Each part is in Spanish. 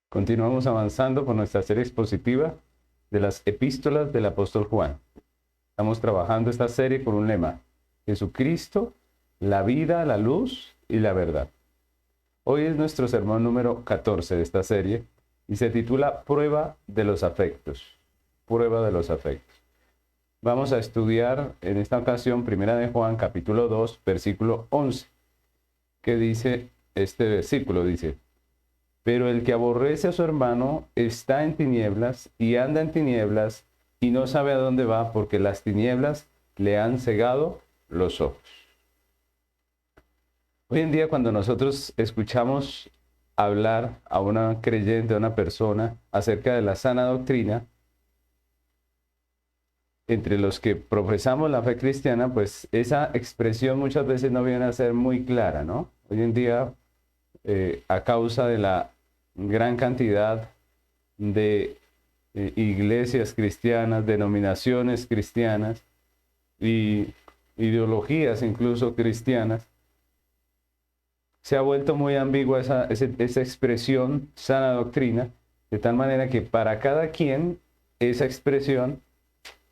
Continuamos avanzando por nuestra serie expositiva de las epístolas del apóstol Juan. Estamos trabajando esta serie con un lema: Jesucristo, la vida, la luz y la verdad. Hoy es nuestro sermón número 14 de esta serie y se titula Prueba de los afectos. Prueba de los afectos. Vamos a estudiar en esta ocasión Primera de Juan, capítulo 2, versículo 11, que dice, este versículo dice: Pero el que aborrece a su hermano está en tinieblas y anda en tinieblas y no sabe a dónde va, porque las tinieblas le han cegado los ojos. Hoy en día, cuando nosotros escuchamos hablar a una creyente, a una persona, acerca de la sana doctrina, entre los que profesamos la fe cristiana, pues esa expresión muchas veces no viene a ser muy clara, ¿no? Hoy en día, a causa de la gran cantidad de iglesias cristianas, denominaciones cristianas y ideologías incluso cristianas, se ha vuelto muy ambigua esa expresión sana doctrina, de tal manera que para cada quien esa expresión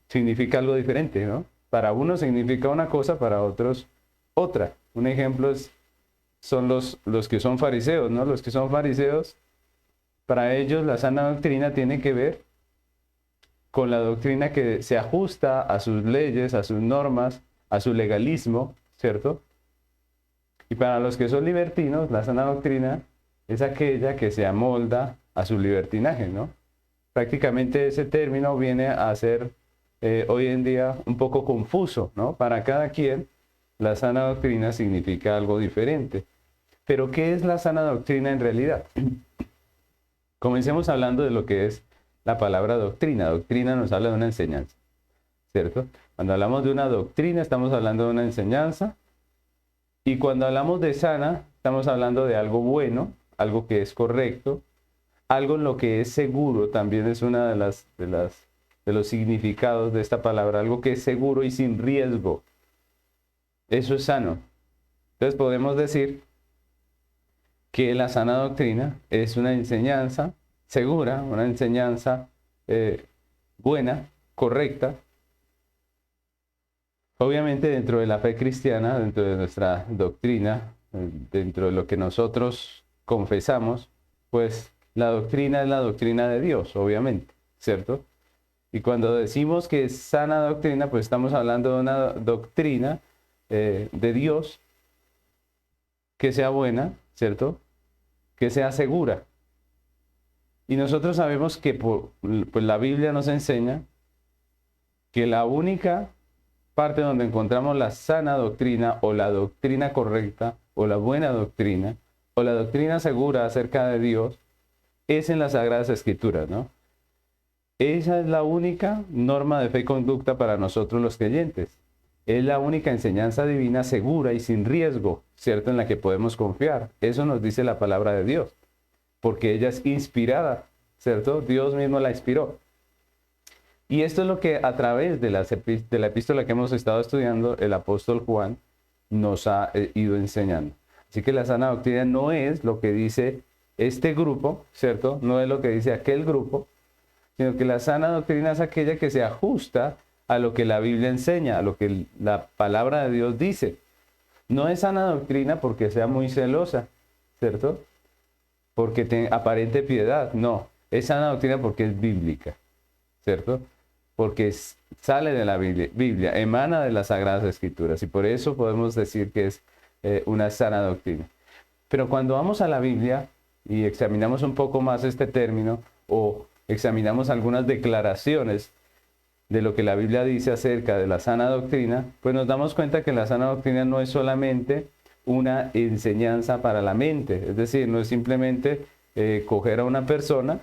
significa algo diferente, ¿no? Para unos significa una cosa, para otros otra. Un ejemplo son los que son fariseos, ¿no? Los que son fariseos, para ellos la sana doctrina tiene que ver con la doctrina que se ajusta a sus leyes, a sus normas, a su legalismo, ¿cierto? Y para los que son libertinos, la sana doctrina es aquella que se amolda a su libertinaje, ¿no? Prácticamente ese término viene a ser hoy en día un poco confuso, ¿no? Para cada quien, la sana doctrina significa algo diferente. Pero, ¿qué es la sana doctrina en realidad? Comencemos hablando de lo que es la palabra doctrina. Doctrina nos habla de una enseñanza, ¿cierto? Cuando hablamos de una doctrina, estamos hablando de una enseñanza. Y cuando hablamos de sana, estamos hablando de algo bueno, algo que es correcto, algo en lo que es seguro. También es una de los significados de esta palabra, algo que es seguro y sin riesgo. Eso es sano. Entonces podemos decir que la sana doctrina es una enseñanza segura, una enseñanza buena, correcta. Obviamente dentro de la fe cristiana, dentro de nuestra doctrina, dentro de lo que nosotros confesamos, pues la doctrina es la doctrina de Dios, obviamente, ¿cierto? Y cuando decimos que es sana doctrina, pues estamos hablando de una doctrina de Dios que sea buena, ¿cierto? Que sea segura. Y nosotros sabemos que pues la Biblia nos enseña que la única parte donde encontramos la sana doctrina o la doctrina correcta o la buena doctrina o la doctrina segura acerca de Dios es en las Sagradas Escrituras, ¿no? Esa es la única norma de fe y conducta para nosotros los creyentes. Es la única enseñanza divina segura y sin riesgo, ¿cierto? En la que podemos confiar. Eso nos dice la palabra de Dios, porque ella es inspirada, ¿cierto? Dios mismo la inspiró. Y esto es lo que a través de la epístola que hemos estado estudiando, el apóstol Juan nos ha ido enseñando. Así que la sana doctrina no es lo que dice este grupo, ¿cierto? No es lo que dice aquel grupo, sino que la sana doctrina es aquella que se ajusta a lo que la Biblia enseña, a lo que la palabra de Dios dice. No es sana doctrina porque sea muy celosa, ¿cierto? Porque aparente piedad, no. Es sana doctrina porque es bíblica, ¿cierto? Porque sale de la Biblia, emana de las Sagradas Escrituras, y por eso podemos decir que es una sana doctrina. Pero cuando vamos a la Biblia y examinamos un poco más este término, o examinamos algunas declaraciones de lo que la Biblia dice acerca de la sana doctrina, pues nos damos cuenta que la sana doctrina no es solamente una enseñanza para la mente, es decir, no es simplemente coger a una persona,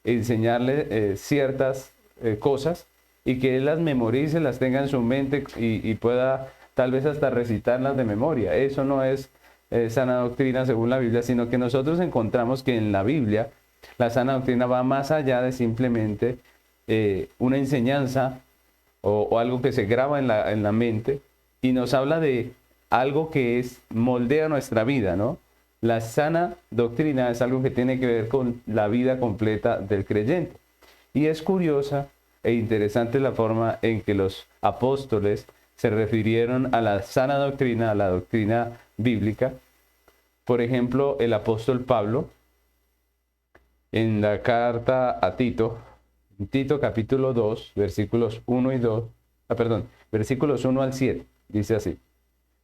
enseñarle ciertas cosas y que él las memorice, las tenga en su mente y pueda tal vez hasta recitarlas de memoria. Eso no es sana doctrina según la Biblia, sino que nosotros encontramos que en la Biblia la sana doctrina va más allá de simplemente una enseñanza o algo que se graba en la mente, y nos habla de algo que moldea nuestra vida, ¿no? La sana doctrina es algo que tiene que ver con la vida completa del creyente. Y es curiosa e interesante la forma en que los apóstoles se refirieron a la sana doctrina, a la doctrina bíblica. Por ejemplo, el apóstol Pablo, en la carta a Tito, Tito capítulo 2, versículos 1 y 2, versículos 1 al 7, dice así: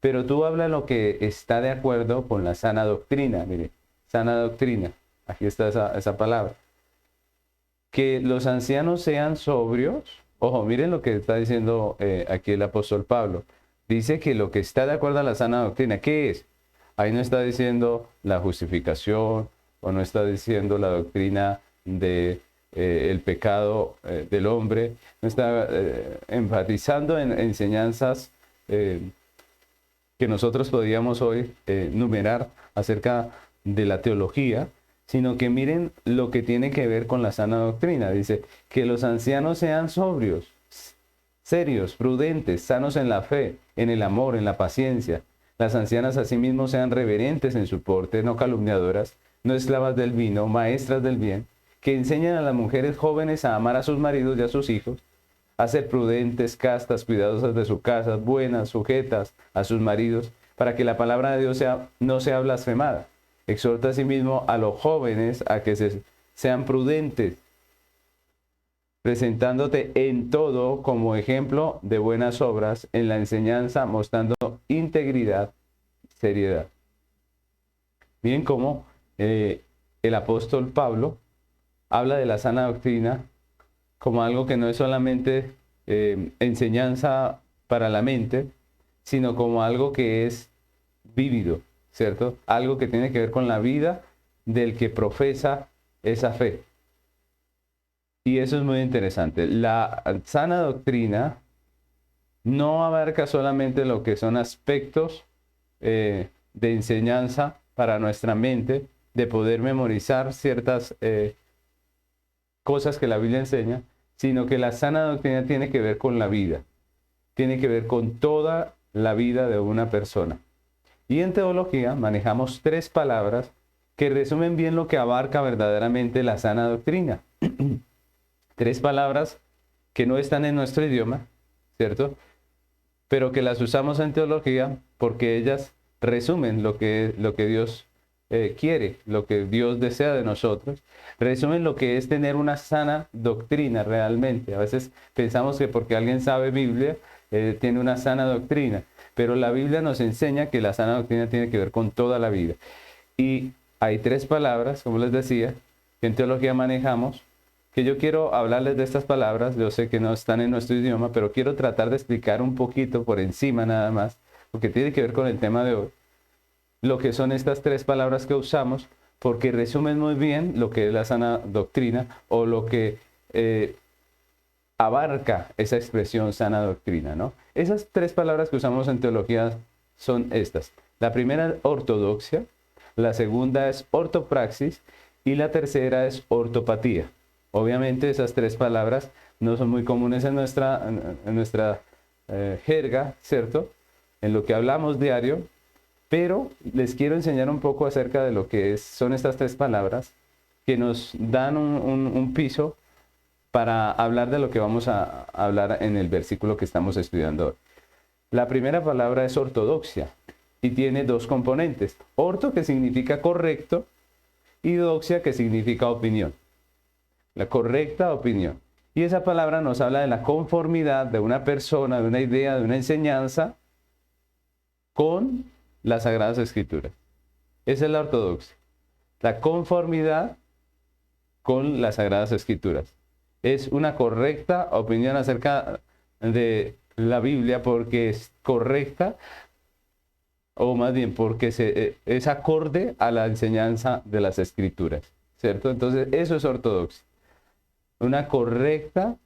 pero tú habla lo que está de acuerdo con la sana doctrina. Mire, sana doctrina, aquí está esa palabra. Que los ancianos sean sobrios. Ojo, miren lo que está diciendo aquí el apóstol Pablo. Dice que lo que está de acuerdo a la sana doctrina, ¿qué es? Ahí no está diciendo la justificación, o no está diciendo la doctrina de el pecado del hombre, no está enfatizando en enseñanzas que nosotros podríamos hoy numerar acerca de la teología, sino que miren lo que tiene que ver con la sana doctrina. Dice que los ancianos sean sobrios, serios, prudentes, sanos en la fe, en el amor, en la paciencia. Las ancianas asimismo sean reverentes en su porte, no calumniadoras, no esclavas del vino, maestras del bien, que enseñan a las mujeres jóvenes a amar a sus maridos y a sus hijos, a ser prudentes, castas, cuidadosas de su casa, buenas, sujetas a sus maridos, para que la palabra de Dios no sea blasfemada. Exhorta asimismo a los jóvenes a que sean prudentes, presentándote en todo como ejemplo de buenas obras, en la enseñanza mostrando integridad, seriedad. Miren cómo el apóstol Pablo habla de la sana doctrina como algo que no es solamente enseñanza para la mente, sino como algo que es vívido, ¿cierto? Algo que tiene que ver con la vida del que profesa esa fe. Y eso es muy interesante. La sana doctrina no abarca solamente lo que son aspectos de enseñanza para nuestra mente, de poder memorizar ciertas cosas que la Biblia enseña, sino que la sana doctrina tiene que ver con la vida, tiene que ver con toda la vida de una persona. Y en teología manejamos 3 palabras que resumen bien lo que abarca verdaderamente la sana doctrina. 3 palabras que no están en nuestro idioma, ¿cierto? Pero que las usamos en teología porque ellas resumen lo que Dios quiere, lo que Dios desea de nosotros. Resumen lo que es tener una sana doctrina realmente. A veces pensamos que porque alguien sabe Biblia, tiene una sana doctrina. Pero la Biblia nos enseña que la sana doctrina tiene que ver con toda la vida. Y hay 3 palabras, como les decía, que en teología manejamos, que yo quiero hablarles de estas palabras. Yo sé que no están en nuestro idioma, pero quiero tratar de explicar un poquito por encima nada más, porque tiene que ver con el tema de hoy, lo que son estas 3 palabras que usamos, porque resumen muy bien lo que es la sana doctrina o lo que abarca esa expresión sana doctrina, ¿no? Esas 3 palabras que usamos en teología son estas. La primera es ortodoxia, la segunda es ortopraxis y la tercera es ortopatía. Obviamente esas 3 palabras no son muy comunes en nuestra jerga, ¿cierto? En lo que hablamos diario, pero les quiero enseñar un poco acerca de lo que son estas 3 palabras que nos dan un piso para hablar de lo que vamos a hablar en el versículo que estamos estudiando hoy. La primera palabra es ortodoxia y tiene 2 componentes. Orto, que significa correcto, y doxia, que significa opinión. La correcta opinión. Y esa palabra nos habla de la conformidad de una persona, de una idea, de una enseñanza con las Sagradas Escrituras. Esa es la ortodoxia. La conformidad con las Sagradas Escrituras. Es una correcta opinión acerca de la Biblia porque es correcta, o más bien porque es acorde a la enseñanza de las Escrituras, ¿cierto? Entonces eso es ortodoxia. Una correcta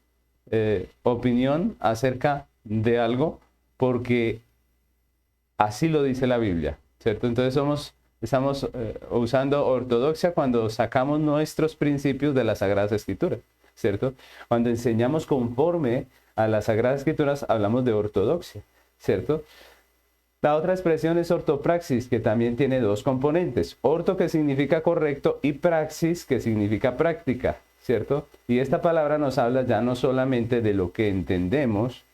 opinión acerca de algo porque así lo dice la Biblia, ¿cierto? Entonces estamos usando ortodoxia cuando sacamos nuestros principios de las Sagradas Escrituras, ¿cierto? Cuando enseñamos conforme a las Sagradas Escrituras hablamos de ortodoxia, ¿cierto? La otra expresión es ortopraxis, que también tiene dos componentes. Orto, que significa correcto, y praxis, que significa práctica, ¿cierto? Y esta palabra nos habla ya no solamente de lo que entendemos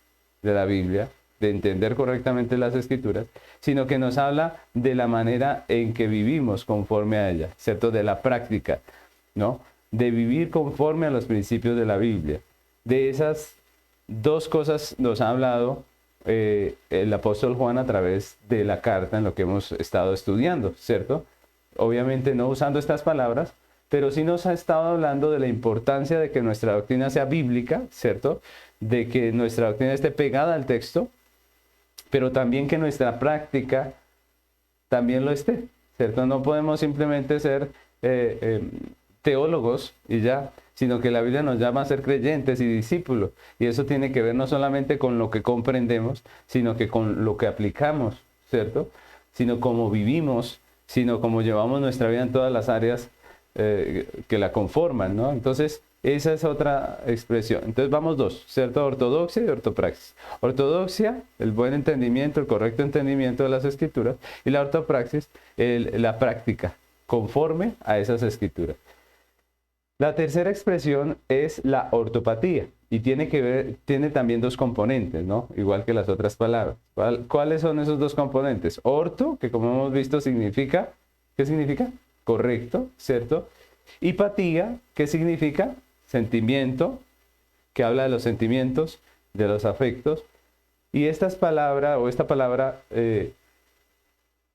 de la Biblia, de entender correctamente las Escrituras, sino que nos habla de la manera en que vivimos conforme a ella, ¿cierto? De la práctica, ¿no? De vivir conforme a los principios de la Biblia. De esas dos cosas nos ha hablado el apóstol Juan a través de la carta en lo que hemos estado estudiando, ¿cierto? Obviamente no usando estas palabras, pero sí nos ha estado hablando de la importancia de que nuestra doctrina sea bíblica, ¿cierto? De que nuestra doctrina esté pegada al texto, pero también que nuestra práctica también lo esté, ¿cierto? No podemos simplemente ser teólogos y ya, sino que la Biblia nos llama a ser creyentes y discípulos. Y eso tiene que ver no solamente con lo que comprendemos, sino que con lo que aplicamos, ¿cierto? Sino cómo vivimos, sino cómo llevamos nuestra vida en todas las áreas que la conforman, ¿no? Entonces, esa es otra expresión. Entonces, vamos dos, ¿cierto? Ortodoxia y ortopraxis. Ortodoxia, el buen entendimiento, el correcto entendimiento de las Escrituras, y la ortopraxis, la práctica, conforme a esas Escrituras. La tercera expresión es la ortopatía y tiene también dos componentes, ¿no? Igual que las otras palabras. ¿Cuáles son esos dos componentes? Orto, que como hemos visto significa, ¿qué significa? Correcto, ¿cierto? Y patía, ¿qué significa? Sentimiento, que habla de los sentimientos, de los afectos. Y esta palabra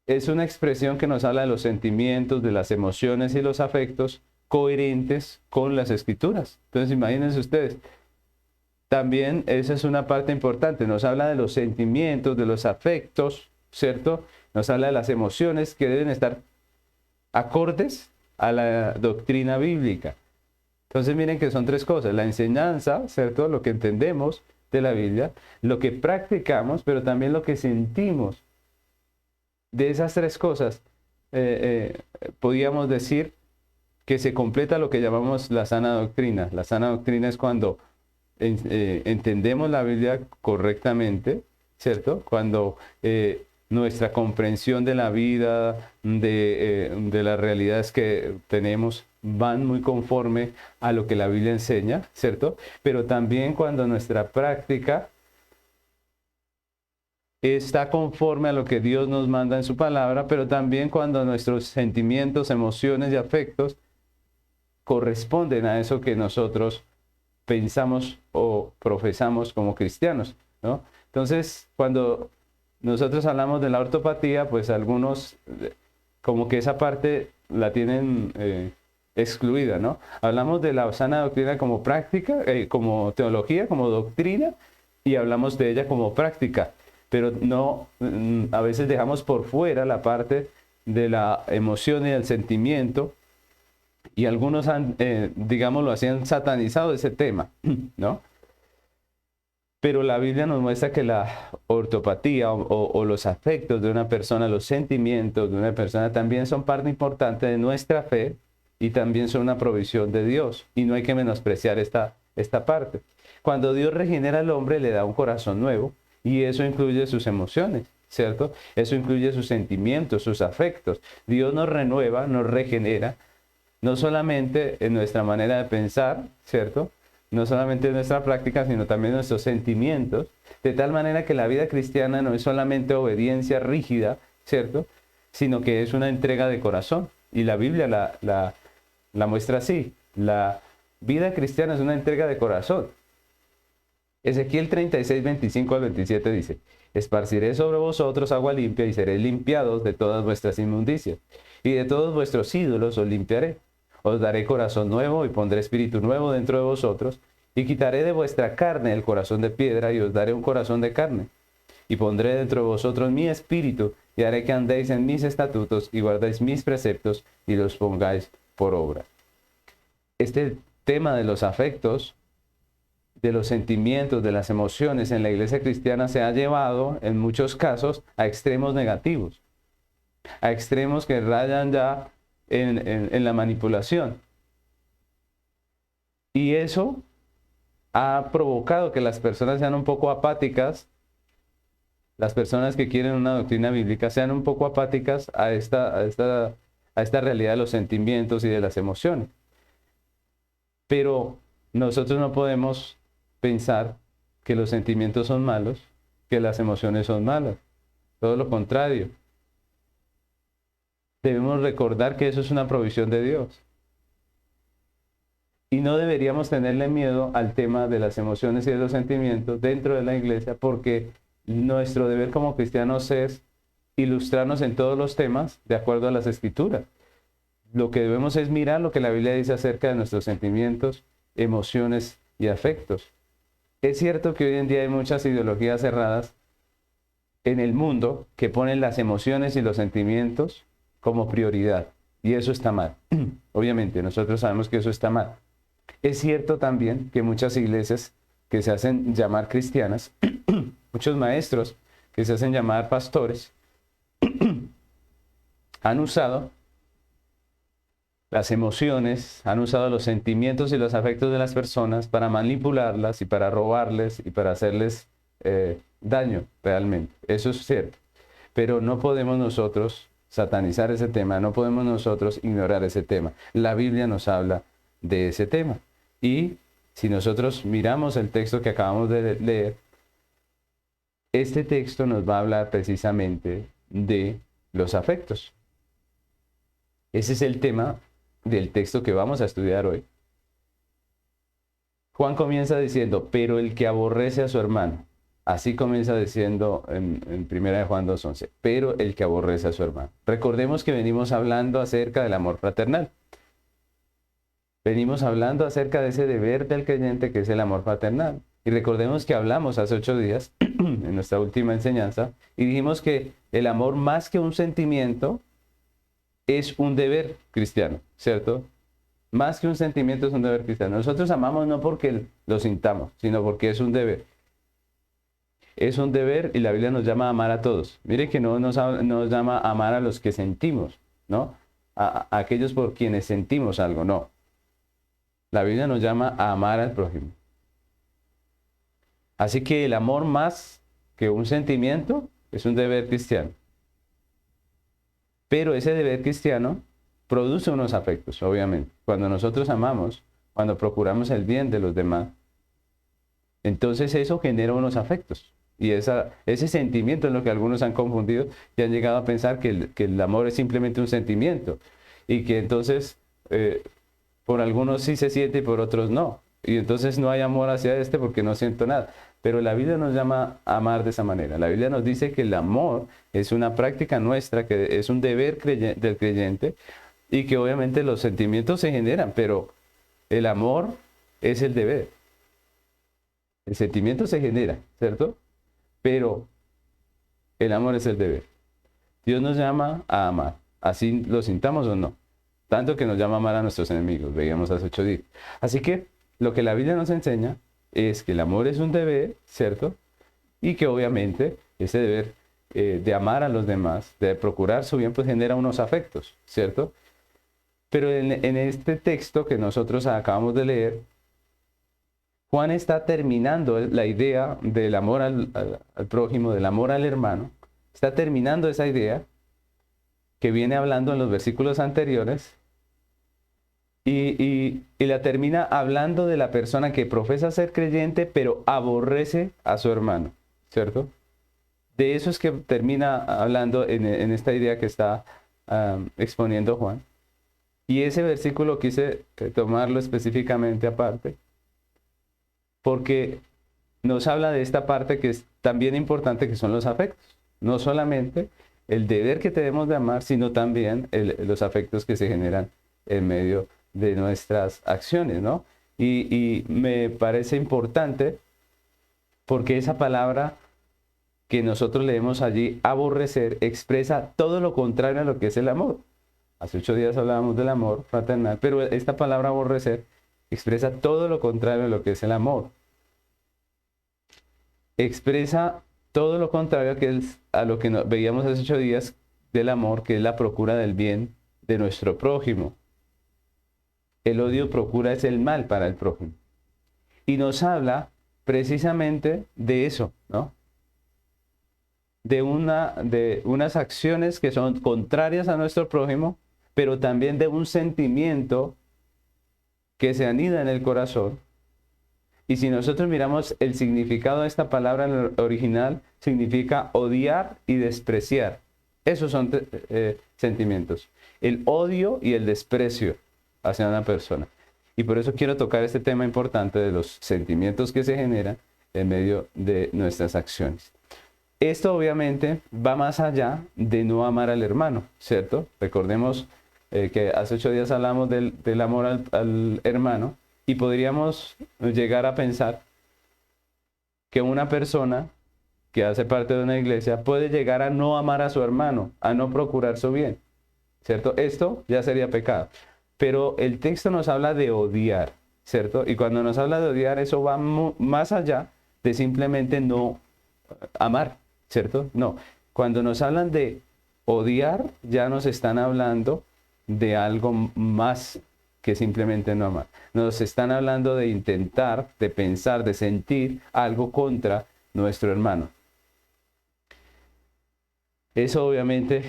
es una expresión que nos habla de los sentimientos, de las emociones y los afectos coherentes con las Escrituras. Entonces, imagínense ustedes, también esa es una parte importante, nos habla de los sentimientos, de los afectos, ¿cierto? Nos habla de las emociones que deben estar acordes a la doctrina bíblica. Entonces, miren que son tres cosas, la enseñanza, ¿cierto? Lo que entendemos de la Biblia, lo que practicamos, pero también lo que sentimos. De esas tres cosas, podríamos decir que se completa lo que llamamos la sana doctrina. La sana doctrina es cuando entendemos la Biblia correctamente, ¿cierto? Cuando nuestra comprensión de la vida, de las realidades que tenemos, van muy conforme a lo que la Biblia enseña, ¿cierto? Pero también cuando nuestra práctica está conforme a lo que Dios nos manda en su palabra, pero también cuando nuestros sentimientos, emociones y afectos corresponden a eso que nosotros pensamos o profesamos como cristianos, ¿no? Entonces, cuando nosotros hablamos de la ortopatía, pues algunos como que esa parte la tienen excluida, ¿no? Hablamos de la sana doctrina como práctica, como teología, como doctrina, y hablamos de ella como práctica, pero no, a veces dejamos por fuera la parte de la emoción y el sentimiento, y algunos han, digámoslo así, han satanizado ese tema, ¿no? Pero la Biblia nos muestra que la ortopatía o los afectos de una persona, los sentimientos de una persona también son parte importante de nuestra fe y también son una provisión de Dios. Y no hay que menospreciar esta parte. Cuando Dios regenera al hombre, le da un corazón nuevo y eso incluye sus emociones, ¿cierto? Eso incluye sus sentimientos, sus afectos. Dios nos renueva, nos regenera, no solamente en nuestra manera de pensar, ¿cierto? No solamente en nuestra práctica, sino también en nuestros sentimientos, de tal manera que la vida cristiana no es solamente obediencia rígida, ¿cierto? Sino que es una entrega de corazón. Y la Biblia la muestra así. La vida cristiana es una entrega de corazón. Ezequiel 36, 25 al 27 dice: esparciré sobre vosotros agua limpia y seréis limpiados de todas vuestras inmundicias, y de todos vuestros ídolos os limpiaré. Os daré corazón nuevo y pondré espíritu nuevo dentro de vosotros, y quitaré de vuestra carne el corazón de piedra y os daré un corazón de carne. Y pondré dentro de vosotros mi espíritu y haré que andéis en mis estatutos y guardéis mis preceptos y los pongáis por obra. Este tema de los afectos, de los sentimientos, de las emociones en la iglesia cristiana se ha llevado en muchos casos a extremos negativos, a extremos que rayan ya en la manipulación. Y eso ha provocado que las personas sean un poco apáticas las personas que quieren una doctrina bíblica sean un poco apáticas a esta realidad de los sentimientos y de las emociones. Pero nosotros no podemos pensar que los sentimientos son malos, que las emociones son malas. Todo lo contrario. Debemos recordar que eso es una provisión de Dios. Y no deberíamos tenerle miedo al tema de las emociones y de los sentimientos dentro de la iglesia, porque nuestro deber como cristianos es ilustrarnos en todos los temas de acuerdo a las Escrituras. Lo que debemos es mirar lo que la Biblia dice acerca de nuestros sentimientos, emociones y afectos. Es cierto que hoy en día hay muchas ideologías cerradas en el mundo que ponen las emociones y los sentimientos como prioridad, y eso está mal. Obviamente, nosotros sabemos que eso está mal. Es cierto también que muchas iglesias que se hacen llamar cristianas, muchos maestros que se hacen llamar pastores, han usado las emociones, han usado los sentimientos y los afectos de las personas para manipularlas y para robarles y para hacerles daño realmente. Eso es cierto. Pero no podemos nosotros satanizar ese tema, no podemos nosotros ignorar ese tema. La Biblia nos habla de ese tema. Y si nosotros miramos el texto que acabamos de leer, este texto nos va a hablar precisamente de los afectos. Ese es el tema del texto que vamos a estudiar hoy. Juan comienza diciendo, pero el que aborrece a su hermano. Así comienza diciendo en 1 Juan 2:11, pero el que aborrece a su hermano. Recordemos que venimos hablando acerca del amor fraternal. Venimos hablando acerca de ese deber del creyente que es el amor fraternal. Y recordemos que hablamos hace 8 días, en nuestra última enseñanza, y dijimos que el amor más que un sentimiento es un deber cristiano, ¿cierto? Más que un sentimiento es un deber cristiano. Nosotros amamos no porque lo sintamos, sino porque es un deber. Es un deber y la Biblia nos llama a amar a todos. Mire que no nos llama a amar a los que sentimos, ¿no? A aquellos por quienes sentimos algo, no. La Biblia nos llama a amar al prójimo. Así que el amor más que un sentimiento es un deber cristiano. Pero ese deber cristiano produce unos afectos, obviamente. Cuando nosotros amamos, cuando procuramos el bien de los demás, entonces eso genera unos afectos. Y ese sentimiento es lo que algunos han confundido y han llegado a pensar que el amor es simplemente un sentimiento. Y que entonces por algunos sí se siente y por otros no. Y entonces no hay amor hacia este porque no siento nada. Pero la Biblia nos llama a amar de esa manera. La Biblia nos dice que el amor es una práctica nuestra, que es un deber del creyente y que obviamente los sentimientos se generan, pero el amor es el deber. El sentimiento se genera, ¿cierto? Pero el amor es el deber. Dios nos llama a amar, así lo sintamos o no. Tanto que nos llama a amar a nuestros enemigos, veíamos hace 8 días. Así que lo que la Biblia nos enseña es que el amor es un deber, ¿cierto? Y que obviamente ese deber de amar a los demás, de procurar su bien, pues genera unos afectos, ¿cierto? Pero en este texto que nosotros acabamos de leer, Juan está terminando la idea del amor al prójimo, del amor al hermano. Está terminando esa idea que viene hablando en los versículos anteriores y la termina hablando de la persona que profesa ser creyente, pero aborrece a su hermano, ¿cierto? De eso es que termina hablando en esta idea que está exponiendo Juan. Y ese versículo quise tomarlo específicamente aparte, porque nos habla de esta parte que es también importante, que son los afectos. No solamente el deber que tenemos de amar, sino también los afectos que se generan en medio de nuestras acciones, ¿no? Y me parece importante porque esa palabra que nosotros leemos allí, aborrecer, expresa todo lo contrario a lo que es el amor. Hace 8 días hablábamos del amor fraternal, pero esta palabra aborrecer expresa todo lo contrario a lo que es el amor. Expresa todo lo contrario a lo que veíamos hace 8 días del amor, que es la procura del bien de nuestro prójimo. El odio procura es el mal para el prójimo. Y nos habla precisamente de eso, ¿no? de unas acciones que son contrarias a nuestro prójimo, pero también de un sentimiento que se anida en el corazón. Y si nosotros miramos el significado de esta palabra en el original, significa odiar y despreciar. Esos son sentimientos. El odio y el desprecio hacia una persona. Y por eso quiero tocar este tema importante de los sentimientos que se generan en medio de nuestras acciones. Esto obviamente va más allá de no amar al hermano, ¿cierto? Recordemos que hace 8 días hablamos del amor al hermano y podríamos llegar a pensar que una persona que hace parte de una iglesia puede llegar a no amar a su hermano, a no procurar su bien, ¿cierto? Esto ya sería pecado. Pero el texto nos habla de odiar, ¿cierto? Y cuando nos habla de odiar, eso va más allá de simplemente no amar, ¿cierto? No. Cuando nos hablan de odiar, ya nos están hablando de algo más que simplemente no amar. Nos están hablando de intentar, de pensar, de sentir algo contra nuestro hermano. Eso obviamente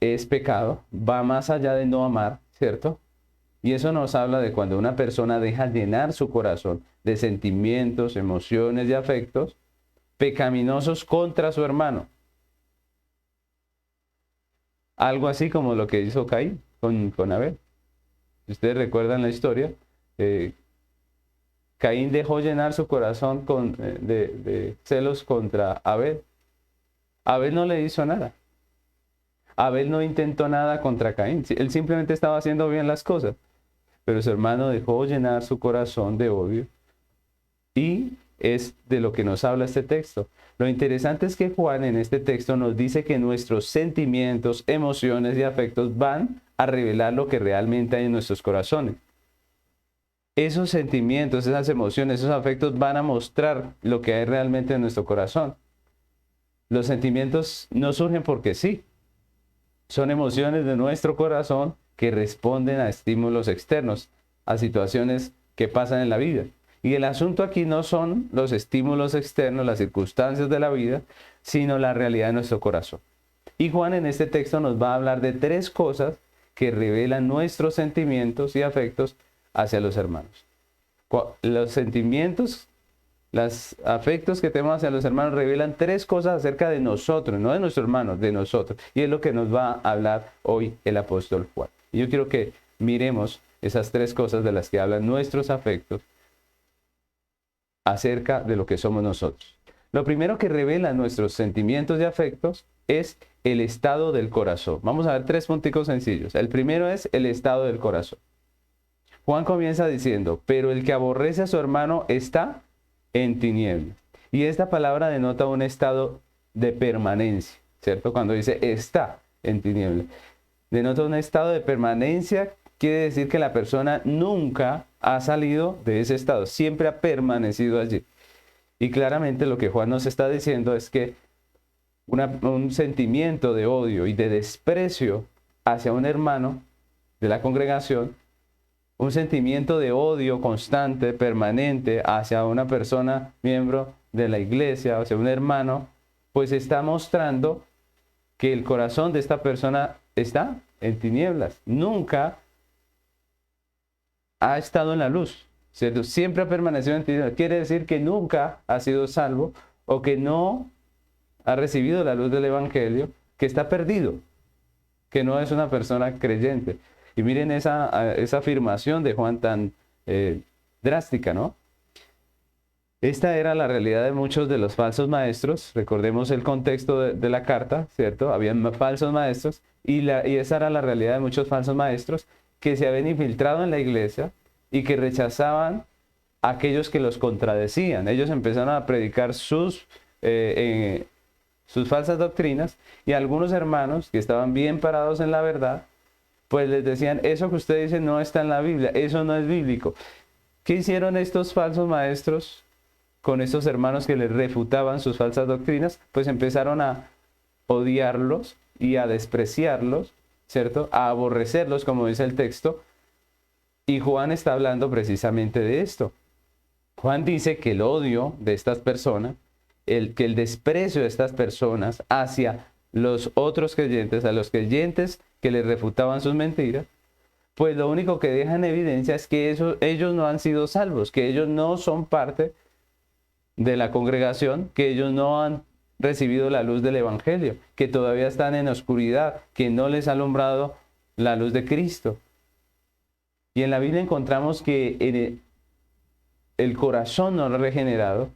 es pecado, va más allá de no amar, ¿cierto? Y eso nos habla de cuando una persona deja llenar su corazón de sentimientos, emociones y afectos pecaminosos contra su hermano. Algo así como lo que hizo Caín con Abel. Si ustedes recuerdan la historia, Caín dejó llenar su corazón de celos contra Abel. Abel no le hizo nada. Abel no intentó nada contra Caín. Él simplemente estaba haciendo bien las cosas. Pero su hermano dejó llenar su corazón de odio. Y es de lo que nos habla este texto. Lo interesante es que Juan en este texto nos dice que nuestros sentimientos, emociones y afectos van a revelar lo que realmente hay en nuestros corazones. Esos sentimientos, esas emociones, esos afectos van a mostrar lo que hay realmente en nuestro corazón. Los sentimientos no surgen porque sí. Son emociones de nuestro corazón que responden a estímulos externos, a situaciones que pasan en la vida. Y el asunto aquí no son los estímulos externos, las circunstancias de la vida, sino la realidad de nuestro corazón. Y Juan en este texto nos va a hablar de 3 cosas que revelan nuestros sentimientos y afectos hacia los hermanos. Los sentimientos, los afectos que tenemos hacia los hermanos revelan 3 cosas acerca de nosotros, no de nuestros hermanos, de nosotros. Y es lo que nos va a hablar hoy el apóstol Juan. Y yo quiero que miremos esas 3 cosas de las que hablan nuestros afectos acerca de lo que somos nosotros. Lo primero que revela nuestros sentimientos y afectos es el estado del corazón. Vamos a ver 3 punticos sencillos. El primero es el estado del corazón. Juan comienza diciendo, pero el que aborrece a su hermano está en tinieblas. Y esta palabra denota un estado de permanencia, ¿cierto? Cuando dice está en tinieblas. Denota un estado de permanencia, quiere decir que la persona nunca ha salido de ese estado, siempre ha permanecido allí. Y claramente lo que Juan nos está diciendo es que un sentimiento de odio y de desprecio hacia un hermano de la congregación, un sentimiento de odio constante, permanente hacia una persona miembro de la iglesia, hacia un hermano, pues está mostrando que el corazón de esta persona está en tinieblas. Nunca ha estado en la luz, ¿cierto? Siempre ha permanecido en tinieblas. Quiere decir que nunca ha sido salvo o que no ha recibido la luz del evangelio, que está perdido, que no es una persona creyente. Y miren esa afirmación de Juan tan drástica, ¿no? Esta era la realidad de muchos de los falsos maestros. Recordemos el contexto de la carta, ¿cierto? Habían falsos maestros y esa era la realidad de muchos falsos maestros que se habían infiltrado en la iglesia y que rechazaban a aquellos que los contradecían. Ellos empezaron a predicar sus falsas doctrinas y algunos hermanos que estaban bien parados en la verdad, pues les decían, eso que usted dice no está en la Biblia, eso no es bíblico. ¿Qué hicieron estos falsos maestros con estos hermanos que les refutaban sus falsas doctrinas? Pues empezaron a odiarlos y a despreciarlos, ¿cierto? A aborrecerlos, como dice el texto. Y Juan está hablando precisamente de esto. Juan dice que el odio de estas personas que el desprecio de estas personas hacia los otros creyentes, a los creyentes que les refutaban sus mentiras, pues lo único que deja en evidencia es que ellos no han sido salvos, que ellos no son parte de la congregación, que ellos no han recibido la luz del Evangelio, que todavía están en oscuridad, que no les ha alumbrado la luz de Cristo. Y en la Biblia encontramos que en el corazón no regenerado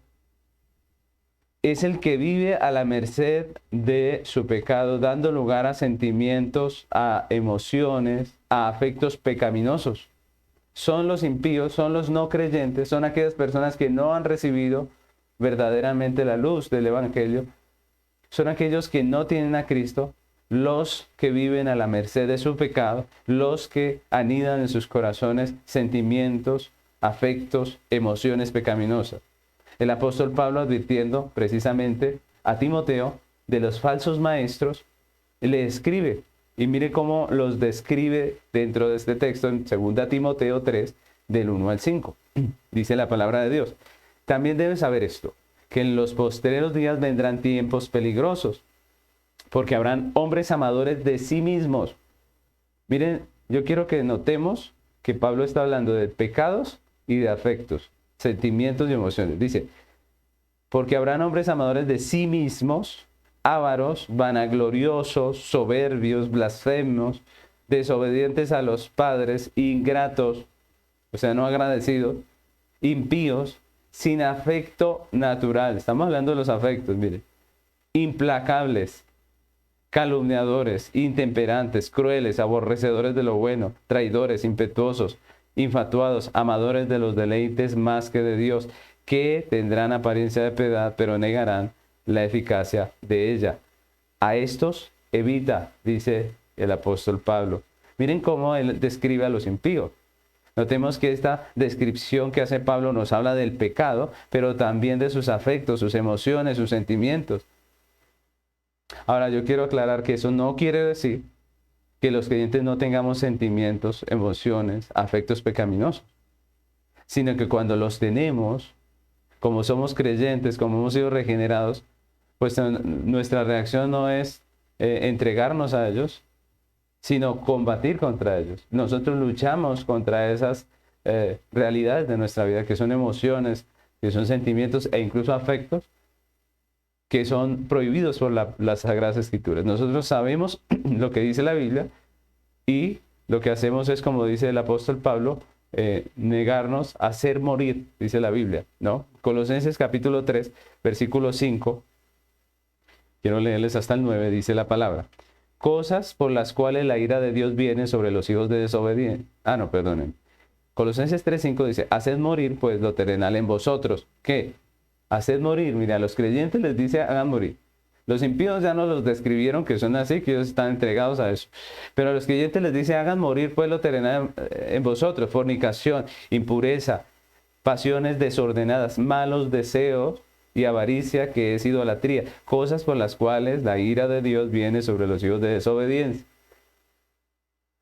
es el que vive a la merced de su pecado, dando lugar a sentimientos, a emociones, a afectos pecaminosos. Son los impíos, son los no creyentes, son aquellas personas que no han recibido verdaderamente la luz del Evangelio, son aquellos que no tienen a Cristo, los que viven a la merced de su pecado, los que anidan en sus corazones sentimientos, afectos, emociones pecaminosas. El apóstol Pablo, advirtiendo precisamente a Timoteo de los falsos maestros, le escribe, y mire cómo los describe dentro de este texto en 2 Timoteo 3, del 1 al 5. Dice la palabra de Dios: también debes saber esto, que en los postreros días vendrán tiempos peligrosos, porque habrán hombres amadores de sí mismos. Miren, yo quiero que notemos que Pablo está hablando de pecados y de afectos, sentimientos y emociones. Dice, porque habrán hombres amadores de sí mismos, ávaros, vanagloriosos, soberbios, blasfemos, desobedientes a los padres, ingratos, o sea, no agradecidos, impíos, sin afecto natural. Estamos hablando de los afectos, mire. Implacables, calumniadores, intemperantes, crueles, aborrecedores de lo bueno, traidores, impetuosos, infatuados, amadores de los deleites más que de Dios, que tendrán apariencia de piedad, pero negarán la eficacia de ella. A estos evita, dice el apóstol Pablo. Miren cómo él describe a los impíos. Notemos que esta descripción que hace Pablo nos habla del pecado, pero también de sus afectos, sus emociones, sus sentimientos. Ahora, yo quiero aclarar que eso no quiere decir que los creyentes no tengamos sentimientos, emociones, afectos pecaminosos, sino que cuando los tenemos, como somos creyentes, como hemos sido regenerados, pues nuestra reacción no es entregarnos a ellos, sino combatir contra ellos. Nosotros luchamos contra esas realidades de nuestra vida, que son emociones, que son sentimientos e incluso afectos, que son prohibidos por las Sagradas Escrituras. Nosotros sabemos lo que dice la Biblia y lo que hacemos es, como dice el apóstol Pablo, negarnos a hacer morir, dice la Biblia, ¿no? Colosenses capítulo 3, versículo 5, quiero leerles hasta el 9, dice la palabra: cosas por las cuales la ira de Dios viene sobre los hijos de desobediencia. Perdonen. Colosenses 3:5 dice, haced morir pues lo terrenal en vosotros. ¿Qué? Haced morir. Mira, a los creyentes les dice hagan morir. Los impíos ya nos los describieron que son así, que ellos están entregados a eso. Pero a los creyentes les dice hagan morir pues lo terrenal en vosotros. Fornicación, impureza, pasiones desordenadas, malos deseos y avaricia, que es idolatría, cosas por las cuales la ira de Dios viene sobre los hijos de desobediencia.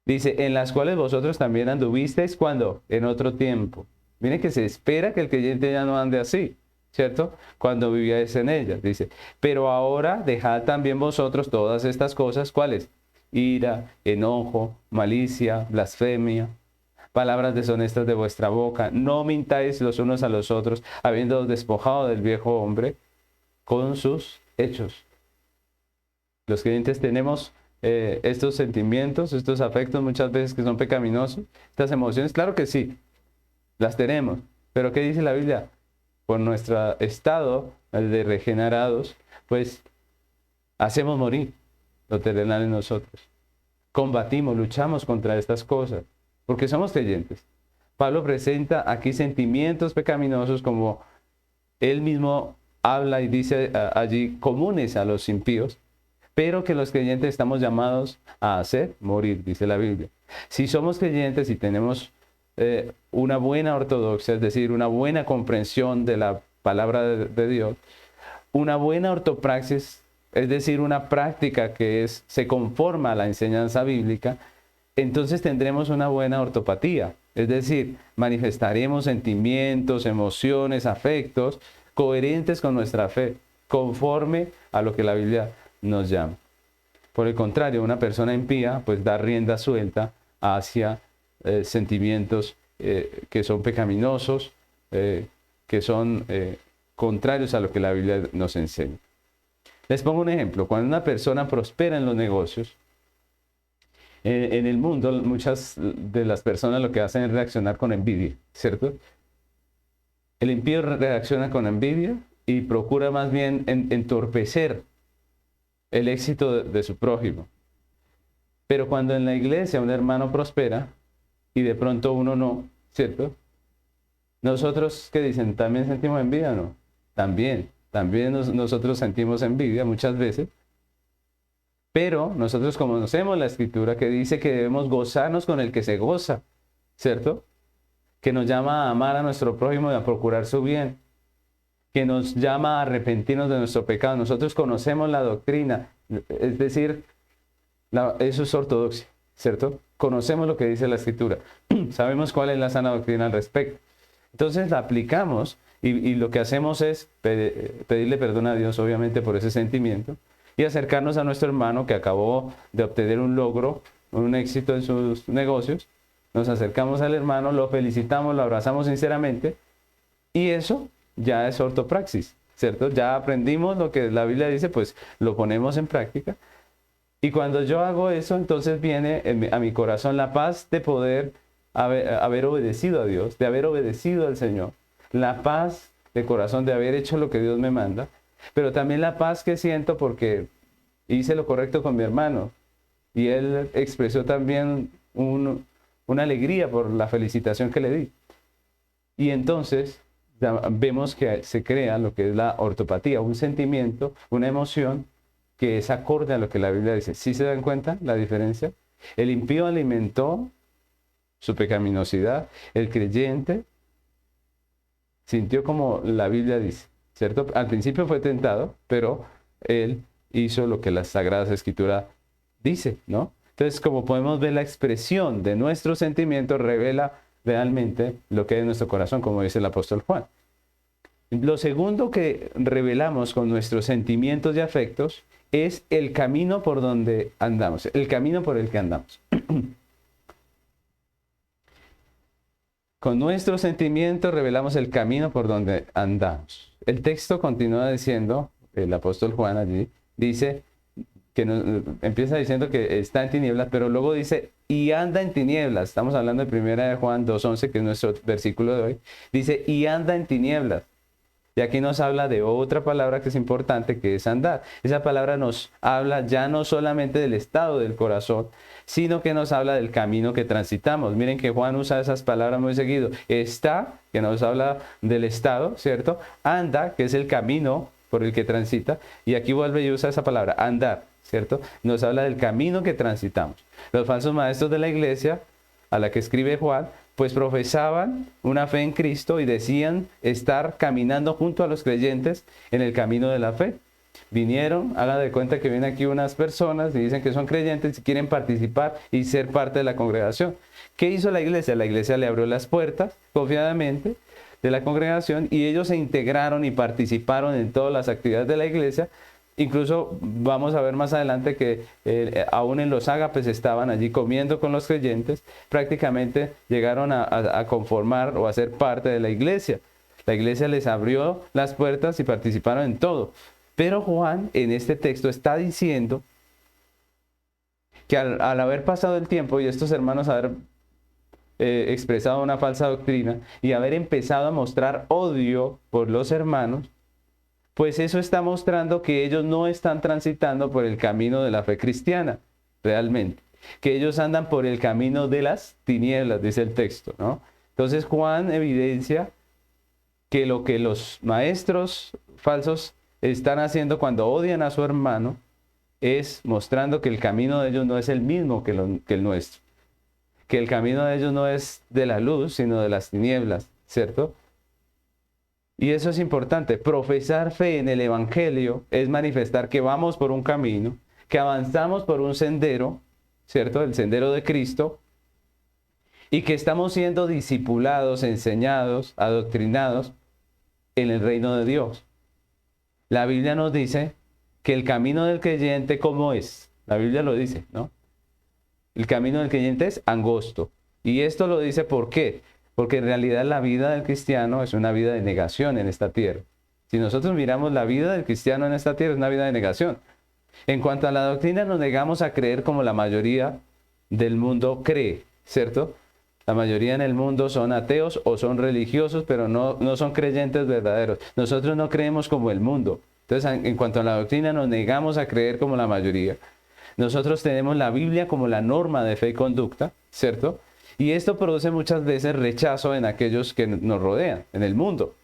Dice, en las cuales vosotros también anduvisteis, ¿cuándo? En otro tiempo. Miren que se espera que el creyente ya no ande así, ¿cierto? Cuando vivíais en ellas, dice, pero ahora dejad también vosotros todas estas cosas, ¿cuáles? Ira, enojo, malicia, blasfemia, palabras deshonestas de vuestra boca. No mintáis los unos a los otros, habiendo despojado del viejo hombre con sus hechos. Los creyentes tenemos estos sentimientos, estos afectos muchas veces que son pecaminosos, estas emociones, claro que sí, las tenemos. Pero ¿qué dice la Biblia? Por nuestro estado de regenerados, pues hacemos morir lo terrenal en nosotros. Combatimos, luchamos contra estas cosas, porque somos creyentes. Pablo presenta aquí sentimientos pecaminosos, como él mismo habla y dice allí, comunes a los impíos, pero que los creyentes estamos llamados a hacer morir, dice la Biblia. Si somos creyentes y tenemos una buena ortodoxia, es decir, una buena comprensión de la palabra de Dios, una buena ortopraxis, es decir, una práctica que se conforma a la enseñanza bíblica, entonces tendremos una buena ortopatía, es decir, manifestaremos sentimientos, emociones, afectos coherentes con nuestra fe. conforme a lo que la Biblia nos llama. Por el contrario, una persona impía pues da rienda suelta hacia sentimientos que son pecaminosos, que son contrarios a lo que la Biblia nos enseña. Les pongo un ejemplo. Cuando una persona prospera en los negocios, en el mundo muchas de las personas lo que hacen es reaccionar con envidia, ¿cierto? El impío reacciona con envidia y procura más bien entorpecer el éxito de su prójimo. Pero cuando en la iglesia un hermano prospera y de pronto uno no, ¿cierto? Nosotros, ¿qué dicen? ¿También sentimos envidia o no? También nosotros sentimos envidia muchas veces. Pero nosotros conocemos la Escritura que dice que debemos gozarnos con el que se goza, ¿cierto? Que nos llama a amar a nuestro prójimo y a procurar su bien, que nos llama a arrepentirnos de nuestro pecado. Nosotros conocemos la doctrina, es decir, eso es ortodoxia, ¿cierto? Conocemos lo que dice la Escritura, sabemos cuál es la sana doctrina al respecto. Entonces la aplicamos y lo que hacemos es pedirle perdón a Dios, obviamente, por ese sentimiento, y acercarnos a nuestro hermano que acabó de obtener un logro, un éxito en sus negocios. Nos acercamos al hermano, lo felicitamos, lo abrazamos sinceramente, y eso ya es ortopraxis, ¿cierto? Ya aprendimos lo que la Biblia dice, pues lo ponemos en práctica. Y cuando yo hago eso, entonces viene a mi corazón la paz de poder haber obedecido a Dios, de haber obedecido al Señor, la paz de corazón de haber hecho lo que Dios me manda, pero también la paz que siento porque hice lo correcto con mi hermano y él expresó también una alegría por la felicitación que le di. Y entonces vemos que se crea lo que es la ortopatía, un sentimiento, una emoción que es acorde a lo que la Biblia dice. ¿Sí se dan cuenta la diferencia? El impío alimentó su pecaminosidad, el creyente sintió como la Biblia dice, ¿cierto? Al principio fue tentado, pero él hizo lo que la Sagrada Escritura dice, ¿no? Entonces, como podemos ver, la expresión de nuestros sentimientos revela realmente lo que hay en nuestro corazón, como dice el apóstol Juan. Lo segundo que revelamos con nuestros sentimientos y afectos es el camino por donde andamos, el camino por el que andamos. Con nuestros sentimientos revelamos el camino por donde andamos. El texto continúa diciendo, el apóstol Juan allí, dice, empieza diciendo que está en tinieblas, pero luego dice, y anda en tinieblas. Estamos hablando de 1 Juan 2:11, que es nuestro versículo de hoy. Dice, y anda en tinieblas. Y aquí nos habla de otra palabra que es importante, que es andar. Esa palabra nos habla ya no solamente del estado del corazón, sino que nos habla del camino que transitamos. Miren que Juan usa esas palabras muy seguido. Está, que nos habla del estado, ¿cierto? Anda, que es el camino por el que transita. Y aquí vuelve y usa esa palabra, andar, ¿cierto? Nos habla del camino que transitamos. Los falsos maestros de la iglesia, a la que escribe Juan, pues profesaban una fe en Cristo y decían estar caminando junto a los creyentes en el camino de la fe. Vinieron, hagan de cuenta que vienen aquí unas personas y dicen que son creyentes y quieren participar y ser parte de la congregación. ¿Qué hizo la iglesia? La iglesia le abrió las puertas confiadamente de la congregación y ellos se integraron y participaron en todas las actividades de la iglesia. Incluso vamos a ver más adelante que aún en los ágapes estaban allí comiendo con los creyentes, prácticamente llegaron a conformar o a ser parte de la iglesia. La iglesia les abrió las puertas y participaron en todo. Pero Juan en este texto está diciendo que al haber pasado el tiempo y estos hermanos haber expresado una falsa doctrina y haber empezado a mostrar odio por los hermanos, pues eso está mostrando que ellos no están transitando por el camino de la fe cristiana, realmente. Que ellos andan por el camino de las tinieblas, dice el texto, ¿no? Entonces Juan evidencia que lo que los maestros falsos están haciendo cuando odian a su hermano es mostrando que el camino de ellos no es el mismo que el nuestro. Que el camino de ellos no es de la luz, sino de las tinieblas, ¿cierto? Y eso es importante. Profesar fe en el Evangelio es manifestar que vamos por un camino, que avanzamos por un sendero, ¿cierto? El sendero de Cristo, y que estamos siendo discipulados, enseñados, adoctrinados en el reino de Dios. La Biblia nos dice que el camino del creyente, ¿cómo es? La Biblia lo dice, ¿no? El camino del creyente es angosto. Y esto lo dice ¿por qué? Porque en realidad la vida del cristiano es una vida de negación en esta tierra. Si nosotros miramos la vida del cristiano en esta tierra, es una vida de negación. En cuanto a la doctrina, nos negamos a creer como la mayoría del mundo cree, ¿cierto? La mayoría en el mundo son ateos o son religiosos, pero no son creyentes verdaderos. Nosotros no creemos como el mundo. Entonces, en cuanto a la doctrina, nos negamos a creer como la mayoría. Nosotros tenemos la Biblia como la norma de fe y conducta, ¿cierto? Y esto produce muchas veces rechazo en aquellos que nos rodean, en el mundo.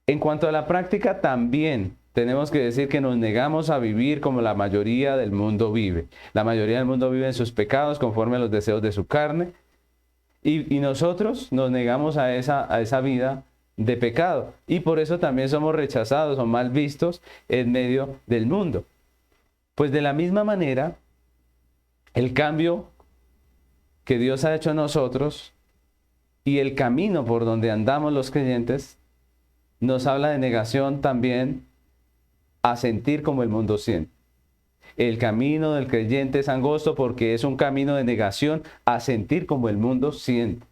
En cuanto a la práctica, también tenemos que decir que nos negamos a vivir como la mayoría del mundo vive. La mayoría del mundo vive en sus pecados conforme a los deseos de su carne. Y nosotros nos negamos a esa vida de pecado. Y por eso también somos rechazados o mal vistos en medio del mundo. Pues de la misma manera, el cambio que Dios ha hecho en nosotros y el camino por donde andamos los creyentes nos habla de negación también a sentir como el mundo siente. El camino del creyente es angosto porque es un camino de negación a sentir como el mundo siente.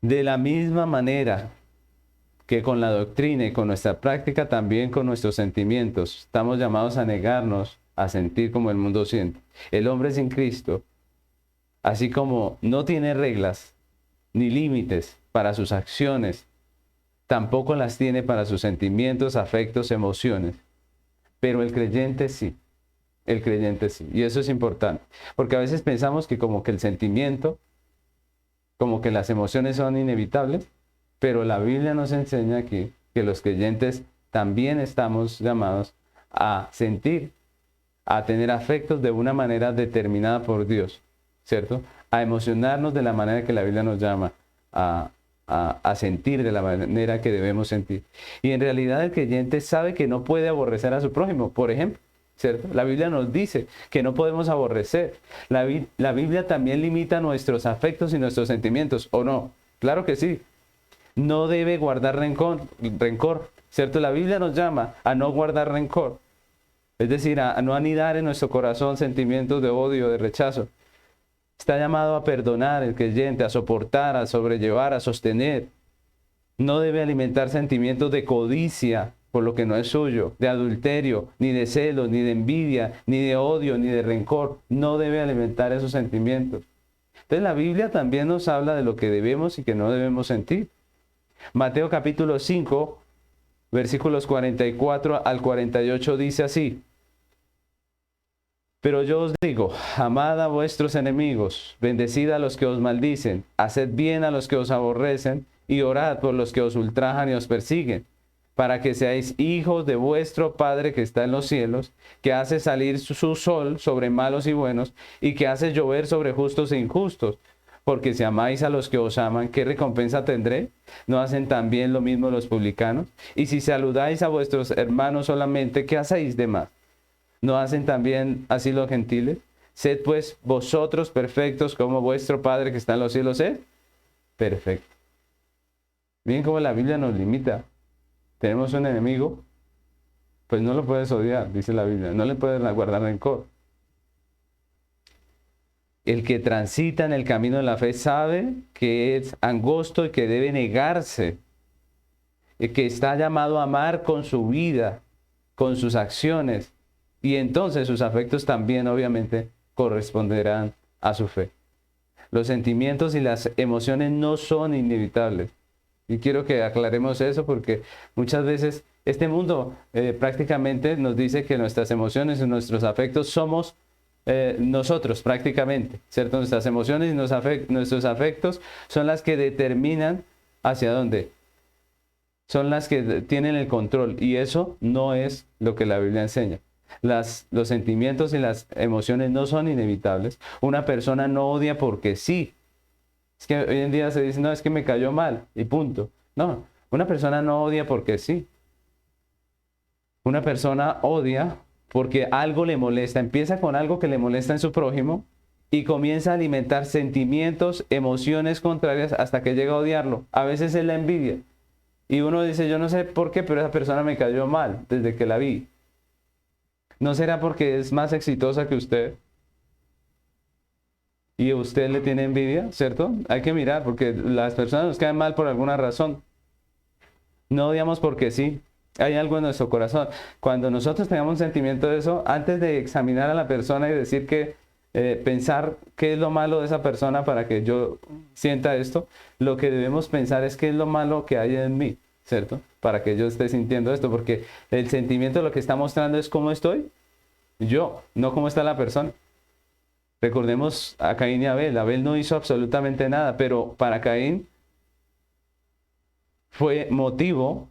De la misma manera que con la doctrina y con nuestra práctica, también con nuestros sentimientos, estamos llamados a negarnos a sentir como el mundo siente. El hombre sin Cristo, así como no tiene reglas ni límites para sus acciones, tampoco las tiene para sus sentimientos, afectos, emociones. Pero el creyente sí. El creyente sí. Y eso es importante. Porque a veces pensamos que como que el sentimiento, como que las emociones son inevitables, pero la Biblia nos enseña aquí que los creyentes también estamos llamados a sentir, a tener afectos de una manera determinada por Dios, ¿cierto? A emocionarnos de la manera que la Biblia nos llama a sentir de la manera que debemos sentir. Y en realidad el creyente sabe que no puede aborrecer a su prójimo, por ejemplo, ¿cierto? La Biblia nos dice que no podemos aborrecer. La Biblia también limita nuestros afectos y nuestros sentimientos, ¿o no? Claro que sí. No debe guardar rencor, ¿cierto? La Biblia nos llama a no guardar rencor. Es decir, a no anidar en nuestro corazón sentimientos de odio, de rechazo. Está llamado a perdonar el creyente, a soportar, a sobrellevar, a sostener. No debe alimentar sentimientos de codicia por lo que no es suyo, de adulterio, ni de celos, ni de envidia, ni de odio, ni de rencor. No debe alimentar esos sentimientos. Entonces la Biblia también nos habla de lo que debemos y que no debemos sentir. Mateo capítulo 5, versículos 44 al 48 dice así: Pero yo os digo, amad a vuestros enemigos, bendecid a los que os maldicen, haced bien a los que os aborrecen, y orad por los que os ultrajan y os persiguen, para que seáis hijos de vuestro Padre que está en los cielos, que hace salir su sol sobre malos y buenos, y que hace llover sobre justos e injustos. Porque si amáis a los que os aman, ¿qué recompensa tendré? ¿No hacen también lo mismo los publicanos? Y si saludáis a vuestros hermanos solamente, ¿qué hacéis de más? ¿No hacen también así los gentiles? Sed pues vosotros perfectos como vuestro Padre que está en los cielos es perfecto. Miren cómo la Biblia nos limita. Tenemos un enemigo, pues no lo puedes odiar, dice la Biblia. No le puedes guardar rencor. El que transita en el camino de la fe sabe que es angosto y que debe negarse. El que está llamado a amar con su vida, con sus acciones. Y entonces sus afectos también obviamente corresponderán a su fe. Los sentimientos y las emociones no son inevitables. Y quiero que aclaremos eso porque muchas veces este mundo prácticamente nos dice que nuestras emociones y nuestros afectos somos nosotros prácticamente, ¿cierto? Nuestras emociones y nuestros afectos son las que determinan hacia dónde. Son las que tienen el control y eso no es lo que la Biblia enseña. Los sentimientos y las emociones no son inevitables. Una persona no odia porque sí. Es que hoy en día se dice, no, es que me cayó mal y punto. No, una persona no odia porque sí. Una persona odia porque algo le molesta. Empieza con algo que le molesta en su prójimo y comienza a alimentar sentimientos, emociones contrarias hasta que llega a odiarlo. A veces es la envidia. Y uno dice, yo no sé por qué, pero esa persona me cayó mal desde que la vi. ¿No será porque es más exitosa que usted? Y usted le tiene envidia, ¿cierto? Hay que mirar, porque las personas nos caen mal por alguna razón. No odiamos porque sí. Hay algo en nuestro corazón. Cuando nosotros tengamos un sentimiento de eso, antes de examinar a la persona y decir que, pensar qué es lo malo de esa persona para que yo sienta esto, lo que debemos pensar es qué es lo malo que hay en mí, ¿cierto? Para que yo esté sintiendo esto, porque el sentimiento lo que está mostrando es cómo estoy yo, no cómo está la persona. Recordemos a Caín y Abel. Abel no hizo absolutamente nada, pero para Caín fue motivo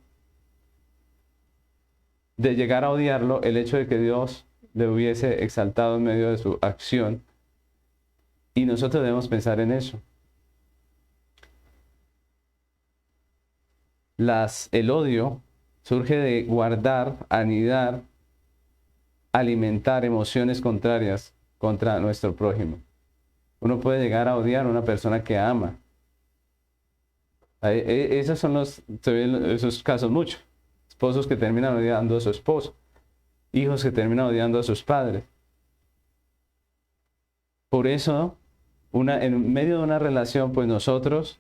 de llegar a odiarlo el hecho de que Dios le hubiese exaltado en medio de su acción. Y nosotros debemos pensar en eso. El odio surge de guardar, anidar, alimentar emociones contrarias contra nuestro prójimo. Uno puede llegar a odiar a una persona que ama. Esos son se ven esos casos mucho. Esposos que terminan odiando a su esposo. Hijos que terminan odiando a sus padres. Por eso, en medio de una relación, pues nosotros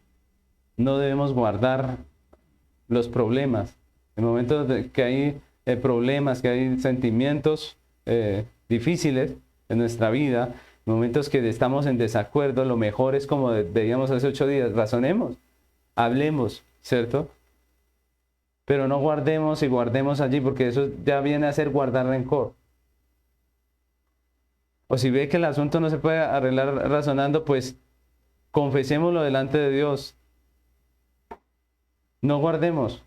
no debemos guardar los problemas. En momentos que hay problemas, que hay sentimientos difíciles en nuestra vida, momentos que estamos en desacuerdo, lo mejor es como veíamos hace 8 días, razonemos, hablemos, ¿cierto? Pero no guardemos y guardemos allí, porque eso ya viene a ser guardar rencor. O si ve que el asunto no se puede arreglar razonando, pues confesémoslo delante de Dios. No guardemos,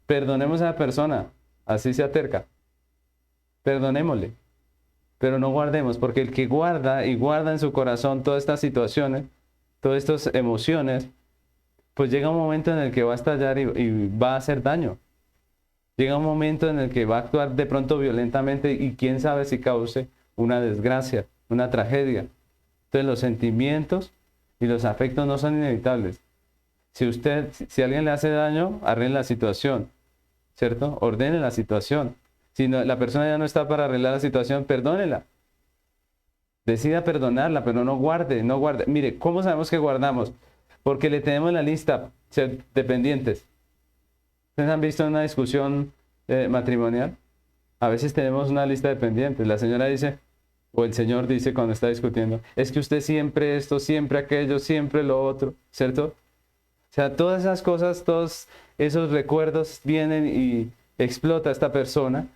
perdonemos a la persona, así sea terca. Perdonémosle, pero no guardemos, porque el que guarda y guarda en su corazón todas estas situaciones, todas estas emociones, pues llega un momento en el que va a estallar y va a hacer daño. Llega un momento en el que va a actuar de pronto violentamente y quién sabe si cause una desgracia, una tragedia. Entonces los sentimientos y los afectos no son inevitables. Si alguien le hace daño, arregle la situación, ¿cierto? Ordene la situación. Si la persona ya no está para arreglar la situación, perdónela. Decida perdonarla, pero no guarde, no guarde. Mire, ¿cómo sabemos que guardamos? Porque le tenemos en la lista de pendientes. ¿Ustedes han visto una discusión matrimonial? A veces tenemos una lista de pendientes. La señora dice, o el señor dice cuando está discutiendo, es que usted siempre esto, siempre aquello, siempre lo otro, ¿cierto? O sea, todas esas cosas, todos esos recuerdos vienen y explota esta persona.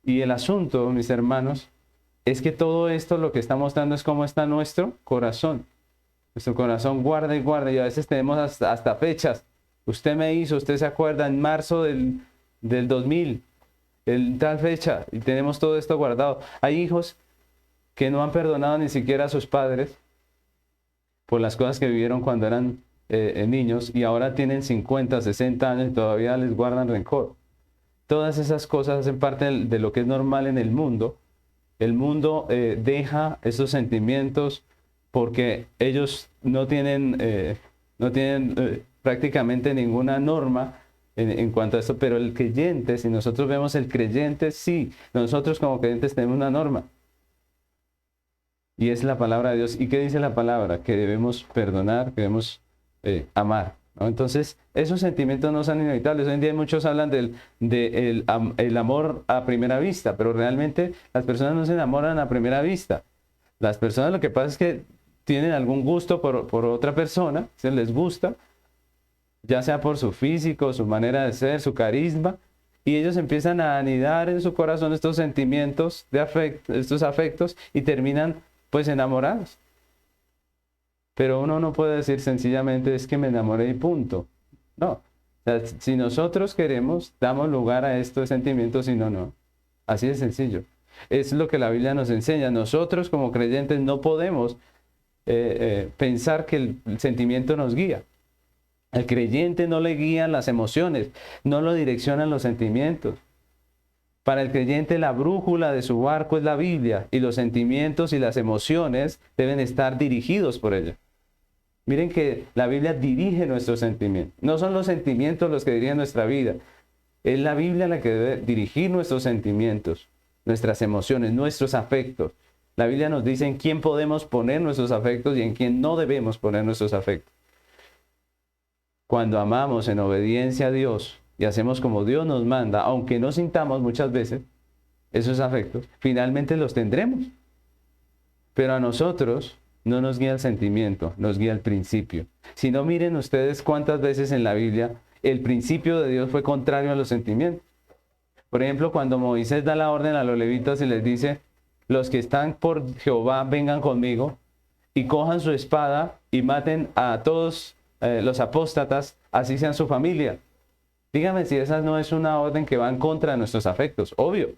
Y el asunto, mis hermanos, es que todo esto lo que está mostrando es cómo está nuestro corazón. Nuestro corazón guarda y guarda, y a veces tenemos hasta fechas. Usted me hizo, usted se acuerda, en marzo del 2000, en tal fecha, y tenemos todo esto guardado. Hay hijos que no han perdonado ni siquiera a sus padres por las cosas que vivieron cuando eran niños, y ahora tienen 50, 60 años y todavía les guardan rencor. Todas esas cosas hacen parte de lo que es normal en el mundo. El mundo deja esos sentimientos porque ellos no tienen prácticamente ninguna norma en cuanto a esto, pero el creyente, si nosotros vemos el creyente, sí, nosotros como creyentes tenemos una norma. Y es la palabra de Dios. ¿Y qué dice la palabra? Que debemos perdonar, que debemos amar, ¿no? Entonces, esos sentimientos no son inevitables. Hoy en día muchos hablan el amor a primera vista, pero realmente las personas no se enamoran a primera vista. Las personas lo que pasa es que tienen algún gusto por otra persona, se les gusta, ya sea por su físico, su manera de ser, su carisma, y ellos empiezan a anidar en su corazón estos sentimientos de afecto, estos afectos, y terminan pues enamorados. Pero uno no puede decir sencillamente es que me enamoré y punto. No. O sea, si nosotros queremos, damos lugar a estos sentimientos, y no. Así de sencillo. Es lo que la Biblia nos enseña. Nosotros como creyentes no podemos pensar que el sentimiento nos guía. Al creyente no le guían las emociones, no lo direccionan los sentimientos. Para el creyente la brújula de su barco es la Biblia, y los sentimientos y las emociones deben estar dirigidos por ella. Miren que la Biblia dirige nuestros sentimientos. No son los sentimientos los que dirigen nuestra vida. Es la Biblia la que debe dirigir nuestros sentimientos, nuestras emociones, nuestros afectos. La Biblia nos dice en quién podemos poner nuestros afectos y en quién no debemos poner nuestros afectos. Cuando amamos en obediencia a Dios y hacemos como Dios nos manda, aunque no sintamos muchas veces esos afectos, finalmente los tendremos. Pero a nosotros no nos guía el sentimiento, nos guía el principio. Si no, miren ustedes cuántas veces en la Biblia el principio de Dios fue contrario a los sentimientos. Por ejemplo, cuando Moisés da la orden a los levitas y les dice, los que están por Jehová vengan conmigo y cojan su espada y maten a todos los apóstatas, así sean su familia. Dígame si esa no es una orden que va en contra de nuestros afectos, obvio.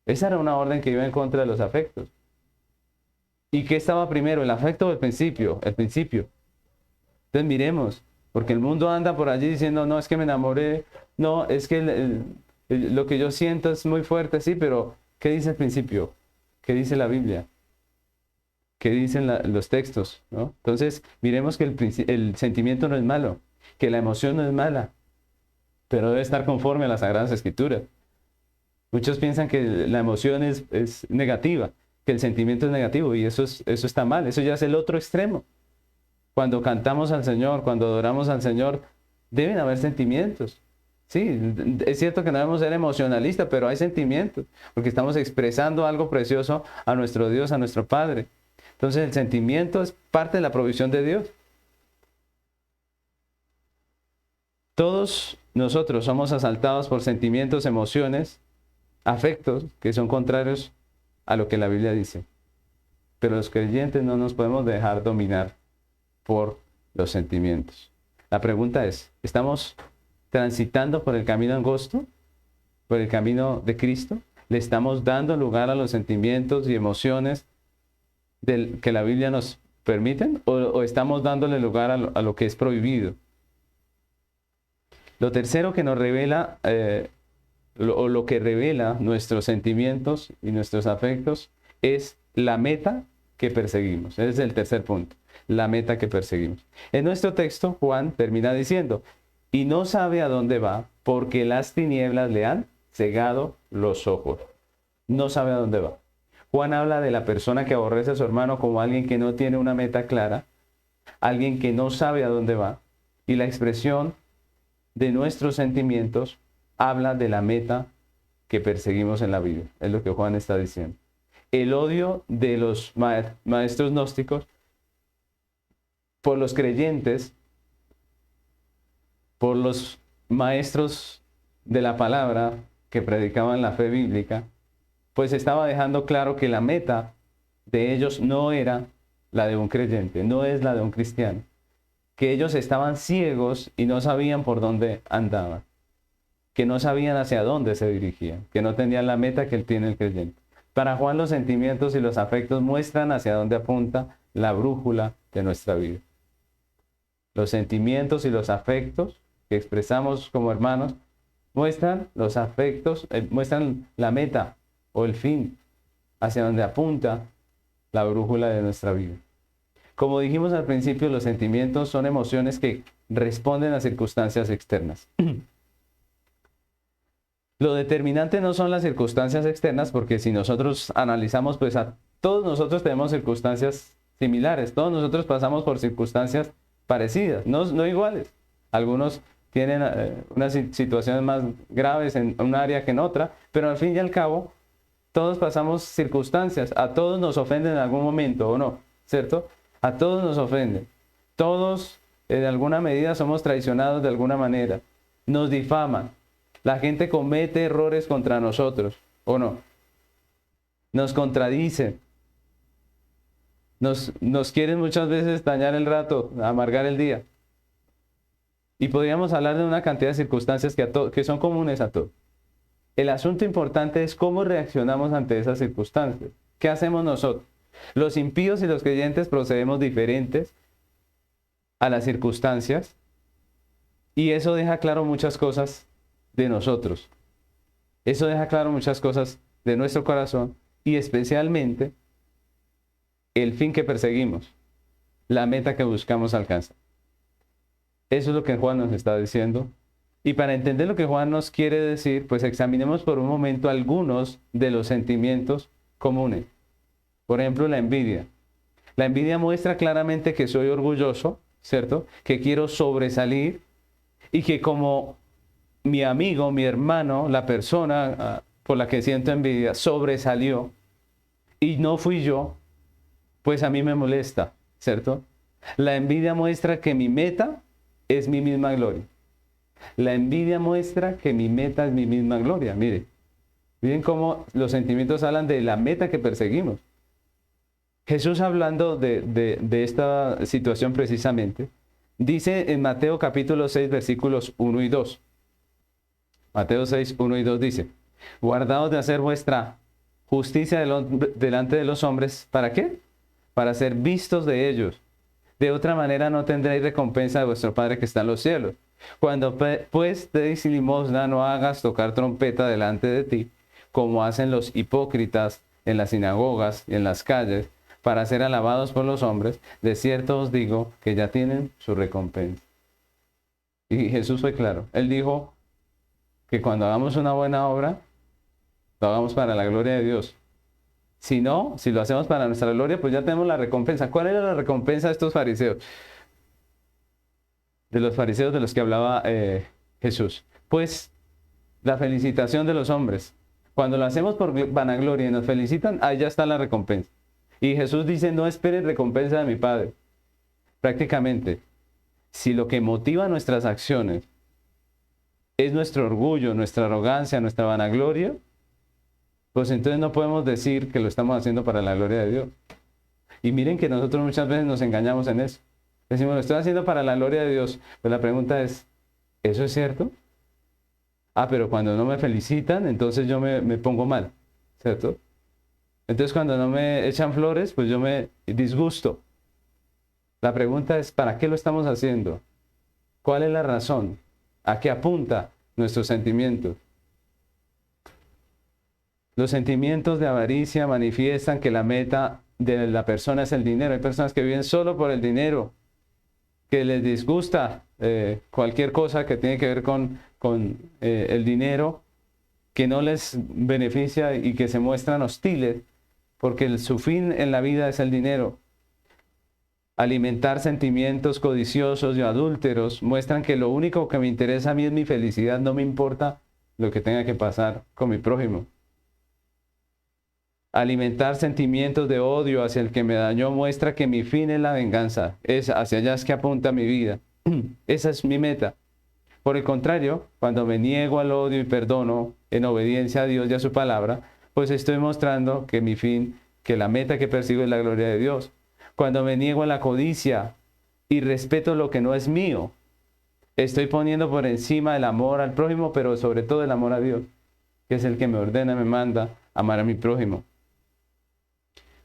Esa era una orden que iba en contra de los afectos. ¿Y qué estaba primero, el afecto o el principio? El principio. Entonces miremos, porque el mundo anda por allí diciendo, no, es que me enamoré, no, es que lo que yo siento es muy fuerte, sí, pero ¿qué dice el principio? ¿Qué dice la Biblia? ¿Qué dicen los textos? ¿No? Entonces miremos que el sentimiento no es malo, que la emoción no es mala, pero debe estar conforme a las Sagradas Escrituras. Muchos piensan que la emoción es negativa, que el sentimiento es negativo, y eso está mal, eso ya es el otro extremo. Cuando cantamos al Señor, cuando adoramos al Señor, deben haber sentimientos. Sí, es cierto que no debemos ser emocionalistas, pero hay sentimientos, porque estamos expresando algo precioso a nuestro Dios, a nuestro Padre. Entonces el sentimiento es parte de la provisión de Dios. Todos nosotros somos asaltados por sentimientos, emociones, afectos que son contrarios a lo que la Biblia dice. Pero los creyentes no nos podemos dejar dominar por los sentimientos. La pregunta es, ¿estamos transitando por el camino angosto? ¿Por el camino de Cristo? ¿Le estamos dando lugar a los sentimientos y emociones que la Biblia nos permite? ¿O estamos dándole lugar a lo que es prohibido? Lo tercero que nos revela, lo que revela nuestros sentimientos y nuestros afectos, es la meta que perseguimos. Ese es el tercer punto, la meta que perseguimos. En nuestro texto, Juan termina diciendo, y no sabe a dónde va, porque las tinieblas le han cegado los ojos. No sabe a dónde va. Juan habla de la persona que aborrece a su hermano como alguien que no tiene una meta clara, alguien que no sabe a dónde va, y la expresión de nuestros sentimientos habla de la meta que perseguimos en la Biblia. Es lo que Juan está diciendo. El odio de los maestros gnósticos por los creyentes, por los maestros de la palabra que predicaban la fe bíblica, pues estaba dejando claro que la meta de ellos no era la de un creyente, no es la de un cristiano, que ellos estaban ciegos y no sabían por dónde andaban, que no sabían hacia dónde se dirigían, que no tenían la meta que él tiene el creyente. Para Juan, los sentimientos y los afectos muestran hacia dónde apunta la brújula de nuestra vida. Los sentimientos y los afectos que expresamos como hermanos muestran los afectos, muestran la meta o el fin hacia donde apunta la brújula de nuestra vida. Como dijimos al principio, los sentimientos son emociones que responden a circunstancias externas. Lo determinante no son las circunstancias externas, porque si nosotros analizamos, pues a todos nosotros tenemos circunstancias similares, todos nosotros pasamos por circunstancias parecidas, no iguales. Algunos tienen unas situaciones más graves en un área que en otra, pero al fin y al cabo, todos pasamos circunstancias, a todos nos ofenden en algún momento, ¿o no? ¿Cierto? A todos nos ofenden. Todos, en alguna medida, somos traicionados de alguna manera. Nos difaman. La gente comete errores contra nosotros, ¿o no? Nos contradicen. Nos quieren muchas veces dañar el rato, amargar el día. Y podríamos hablar de una cantidad de circunstancias que son comunes a todos. El asunto importante es cómo reaccionamos ante esas circunstancias. ¿Qué hacemos nosotros? Los impíos y los creyentes procedemos diferentes a las circunstancias, y eso deja claro muchas cosas de nosotros. Eso deja claro muchas cosas de nuestro corazón, y especialmente el fin que perseguimos. la meta que buscamos alcanzar. Eso es lo que Juan nos está diciendo. Y para entender lo que Juan nos quiere decir, pues examinemos por un momento algunos de los sentimientos comunes. Por ejemplo, la envidia. La envidia muestra claramente que soy orgulloso, ¿cierto? Que quiero sobresalir y que como mi amigo, mi hermano, la persona por la que siento envidia sobresalió y no fui yo, pues a mí me molesta, ¿cierto? La envidia muestra que mi meta es mi misma gloria. La envidia muestra que mi meta es mi misma gloria. Miren cómo los sentimientos hablan de la meta que perseguimos. Jesús, hablando de esta situación precisamente, dice en Mateo capítulo 6, versículos 1 y 2. Mateo 6, 1 y 2 dice: guardaos de hacer vuestra justicia delante de los hombres. ¿Para qué? Para ser vistos de ellos. De otra manera no tendréis recompensa de vuestro Padre que está en los cielos. Cuando pues deis limosna, no hagas tocar trompeta delante de ti, como hacen los hipócritas en las sinagogas y en las calles, para ser alabados por los hombres. De cierto os digo que ya tienen su recompensa. Y Jesús fue claro. Él dijo que cuando hagamos una buena obra, lo hagamos para la gloria de Dios. Si no, si lo hacemos para nuestra gloria, pues ya tenemos la recompensa. ¿Cuál era la recompensa de estos fariseos? De los fariseos de los que hablaba Jesús. Pues la felicitación de los hombres. Cuando lo hacemos por vanagloria y nos felicitan, ahí ya está la recompensa. Y Jesús dice: no esperen recompensa de mi Padre. Prácticamente, si lo que motiva nuestras acciones es nuestro orgullo, nuestra arrogancia, nuestra vanagloria, pues entonces no podemos decir que lo estamos haciendo para la gloria de Dios. Y miren que nosotros muchas veces nos engañamos en eso. Decimos, lo estoy haciendo para la gloria de Dios. Pues la pregunta es, ¿eso es cierto? Pero cuando no me felicitan, entonces yo me pongo mal, ¿cierto? Entonces cuando no me echan flores, pues yo me disgusto. La pregunta es, ¿para qué lo estamos haciendo? ¿Cuál es la razón? ¿A qué apunta nuestros sentimientos? Los sentimientos de avaricia manifiestan que la meta de la persona es el dinero. Hay personas que viven solo por el dinero, que les disgusta cualquier cosa que tiene que ver con el dinero, que no les beneficia y que se muestran hostiles, porque su fin en la vida es el dinero. Alimentar sentimientos codiciosos y adúlteros muestran que lo único que me interesa a mí es mi felicidad, no me importa lo que tenga que pasar con mi prójimo. Alimentar sentimientos de odio hacia el que me dañó muestra que mi fin es la venganza. Hacia allá es que apunta mi vida. Esa es mi meta. Por el contrario, cuando me niego al odio y perdono en obediencia a Dios y a su palabra, pues estoy mostrando que mi fin, que la meta que persigo es la gloria de Dios. Cuando me niego a la codicia y respeto lo que no es mío, estoy poniendo por encima el amor al prójimo, pero sobre todo el amor a Dios, que es el que me ordena, me manda amar a mi prójimo.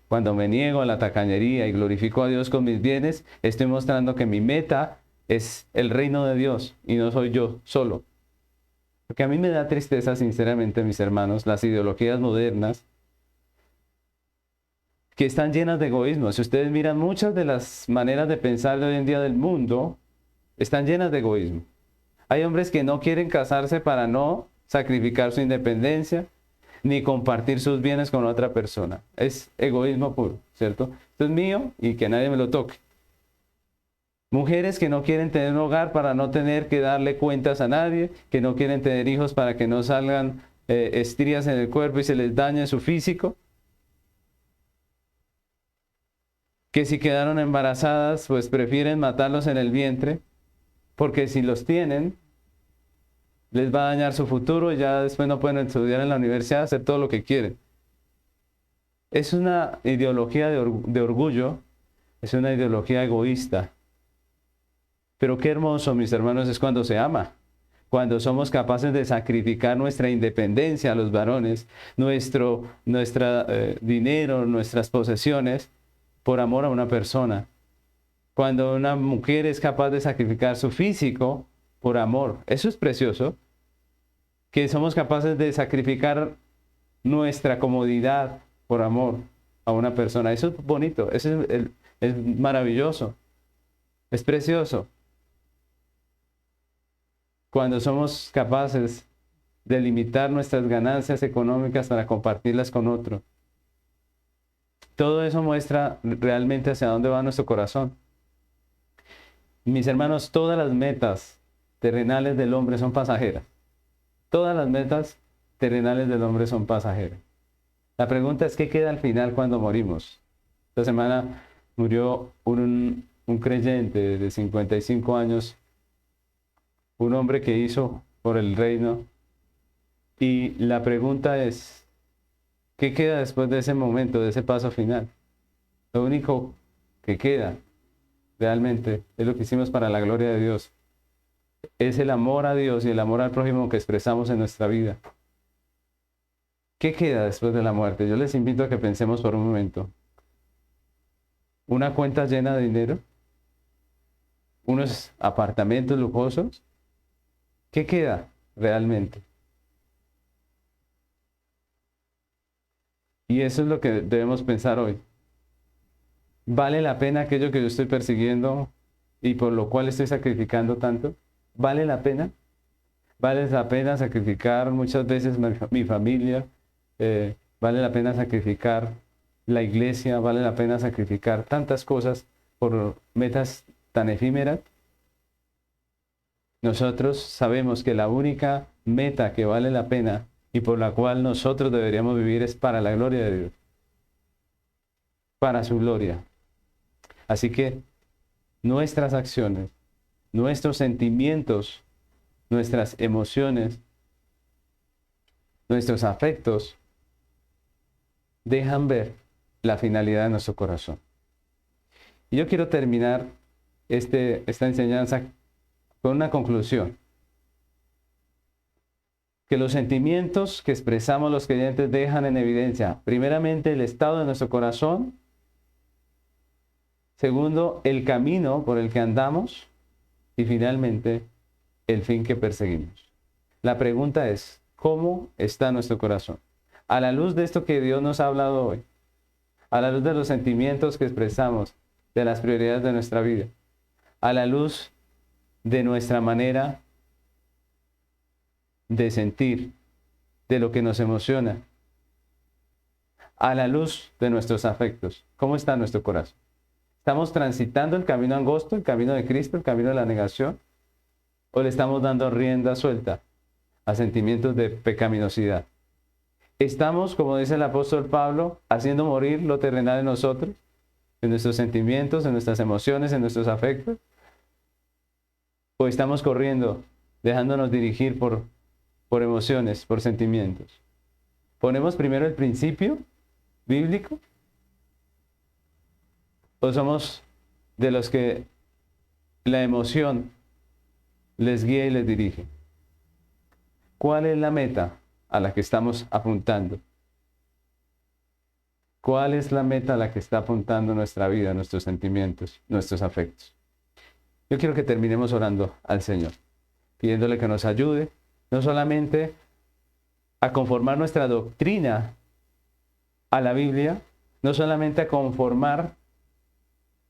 Cuando me niego a la tacañería y glorifico a Dios con mis bienes, estoy mostrando que mi meta es el reino de Dios y no soy yo solo. Porque a mí me da tristeza, sinceramente, mis hermanos, las ideologías modernas que están llenas de egoísmo. Si ustedes miran, muchas de las maneras de pensar de hoy en día del mundo están llenas de egoísmo. Hay hombres que no quieren casarse para no sacrificar su independencia, ni compartir sus bienes con otra persona. Es egoísmo puro, ¿cierto? Esto es mío y que nadie me lo toque. Mujeres que no quieren tener un hogar para no tener que darle cuentas a nadie, que no quieren tener hijos para que no salgan estrías en el cuerpo y se les dañe su físico. Que si quedaron embarazadas, pues prefieren matarlos en el vientre, porque si los tienen, les va a dañar su futuro y ya después no pueden estudiar en la universidad, hacer todo lo que quieren. Es una ideología de orgullo, es una ideología egoísta. Pero qué hermoso, mis hermanos, es cuando se ama, cuando somos capaces de sacrificar nuestra independencia a los varones, nuestro dinero, nuestras posesiones, por amor a una persona. Cuando una mujer es capaz de sacrificar su físico por amor, eso es precioso. Que somos capaces de sacrificar nuestra comodidad por amor a una persona. Eso es bonito. Ese es Es maravilloso, es precioso. Cuando somos capaces de limitar nuestras ganancias económicas para compartirlas con otro. Todo eso muestra realmente hacia dónde va nuestro corazón. Mis hermanos, todas las metas terrenales del hombre son pasajeras. Todas las metas terrenales del hombre son pasajeras. La pregunta es, ¿qué queda al final cuando morimos? Esta semana murió un creyente de 55 años, un hombre que hizo por el reino. Y la pregunta es, ¿qué queda después de ese momento, de ese paso final? Lo único que queda realmente es lo que hicimos para la gloria de Dios. Es el amor a Dios y el amor al prójimo que expresamos en nuestra vida. ¿Qué queda después de la muerte? Yo les invito a que pensemos por un momento. ¿Una cuenta llena de dinero? ¿Unos apartamentos lujosos? ¿Qué queda realmente? Y eso es lo que debemos pensar hoy. ¿Vale la pena aquello que yo estoy persiguiendo y por lo cual estoy sacrificando tanto? ¿Vale la pena? ¿Vale la pena sacrificar muchas veces mi familia? ¿Vale la pena sacrificar la iglesia? ¿Vale la pena sacrificar tantas cosas por metas tan efímeras? Nosotros sabemos que la única meta que vale la pena y por la cual nosotros deberíamos vivir es para la gloria de Dios, para su gloria. Así que nuestras acciones, nuestros sentimientos, nuestras emociones, nuestros afectos, dejan ver la finalidad de nuestro corazón. Y yo quiero terminar esta enseñanza con una conclusión. Que los sentimientos que expresamos los creyentes dejan en evidencia, primeramente, el estado de nuestro corazón. Segundo, el camino por el que andamos. Y finalmente, el fin que perseguimos. La pregunta es, ¿cómo está nuestro corazón? A la luz de esto que Dios nos ha hablado hoy, a la luz de los sentimientos que expresamos, de las prioridades de nuestra vida, a la luz de nuestra manera de sentir, de lo que nos emociona, a la luz de nuestros afectos, ¿cómo está nuestro corazón? ¿Estamos transitando el camino angosto, el camino de Cristo, el camino de la negación? ¿O le estamos dando rienda suelta a sentimientos de pecaminosidad? ¿Estamos, como dice el apóstol Pablo, haciendo morir lo terrenal en nosotros, en nuestros sentimientos, en nuestras emociones, en nuestros afectos? ¿O estamos corriendo, dejándonos dirigir por emociones, por sentimientos? ¿Ponemos primero el principio bíblico? ¿O somos de los que la emoción les guía y les dirige? ¿Cuál es la meta a la que estamos apuntando? ¿Cuál es la meta a la que está apuntando nuestra vida, nuestros sentimientos, nuestros afectos? Yo quiero que terminemos orando al Señor, pidiéndole que nos ayude, no solamente a conformar nuestra doctrina a la Biblia, no solamente a conformar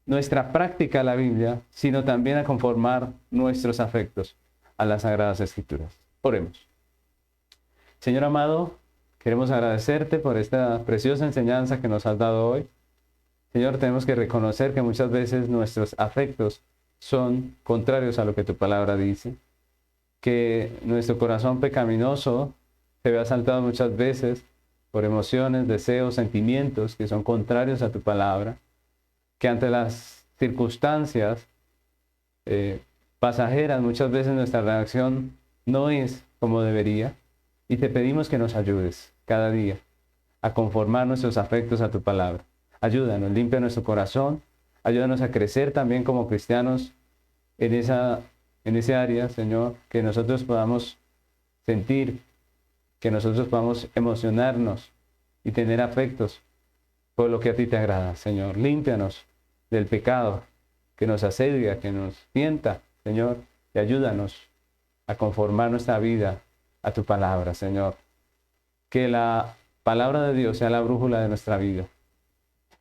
nuestra práctica a la Biblia, sino también a conformar nuestros afectos a las Sagradas Escrituras. Oremos. Señor amado, queremos agradecerte por esta preciosa enseñanza que nos has dado hoy. Señor, tenemos que reconocer que muchas veces nuestros afectos son contrarios a lo que tu palabra dice, que nuestro corazón pecaminoso se ve asaltado muchas veces por emociones, deseos, sentimientos que son contrarios a tu palabra, que ante las circunstancias pasajeras muchas veces nuestra reacción no es como debería, y te pedimos que nos ayudes cada día a conformar nuestros afectos a tu palabra. Ayúdanos, limpia nuestro corazón, ayúdanos a crecer también como cristianos en ese área, Señor, que nosotros podamos sentir, que nosotros podamos emocionarnos y tener afectos por lo que a ti te agrada, Señor. Límpianos del pecado que nos asedia, que nos tienta, Señor, y ayúdanos a conformar nuestra vida a tu palabra, Señor. Que la palabra de Dios sea la brújula de nuestra vida.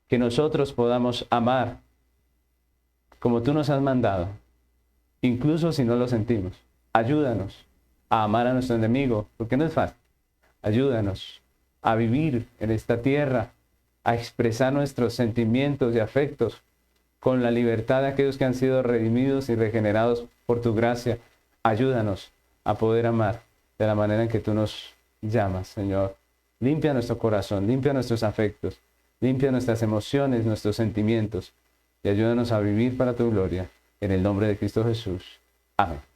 Que nosotros podamos amar como tú nos has mandado, incluso si no lo sentimos. Ayúdanos a amar a nuestro enemigo, porque no es fácil. Ayúdanos a vivir en esta tierra, a expresar nuestros sentimientos y afectos con la libertad de aquellos que han sido redimidos y regenerados por tu gracia. Ayúdanos a poder amar de la manera en que tú nos llamas, Señor. Limpia nuestro corazón, limpia nuestros afectos, limpia nuestras emociones, nuestros sentimientos y ayúdanos a vivir para tu gloria. En el nombre de Cristo Jesús. Amén.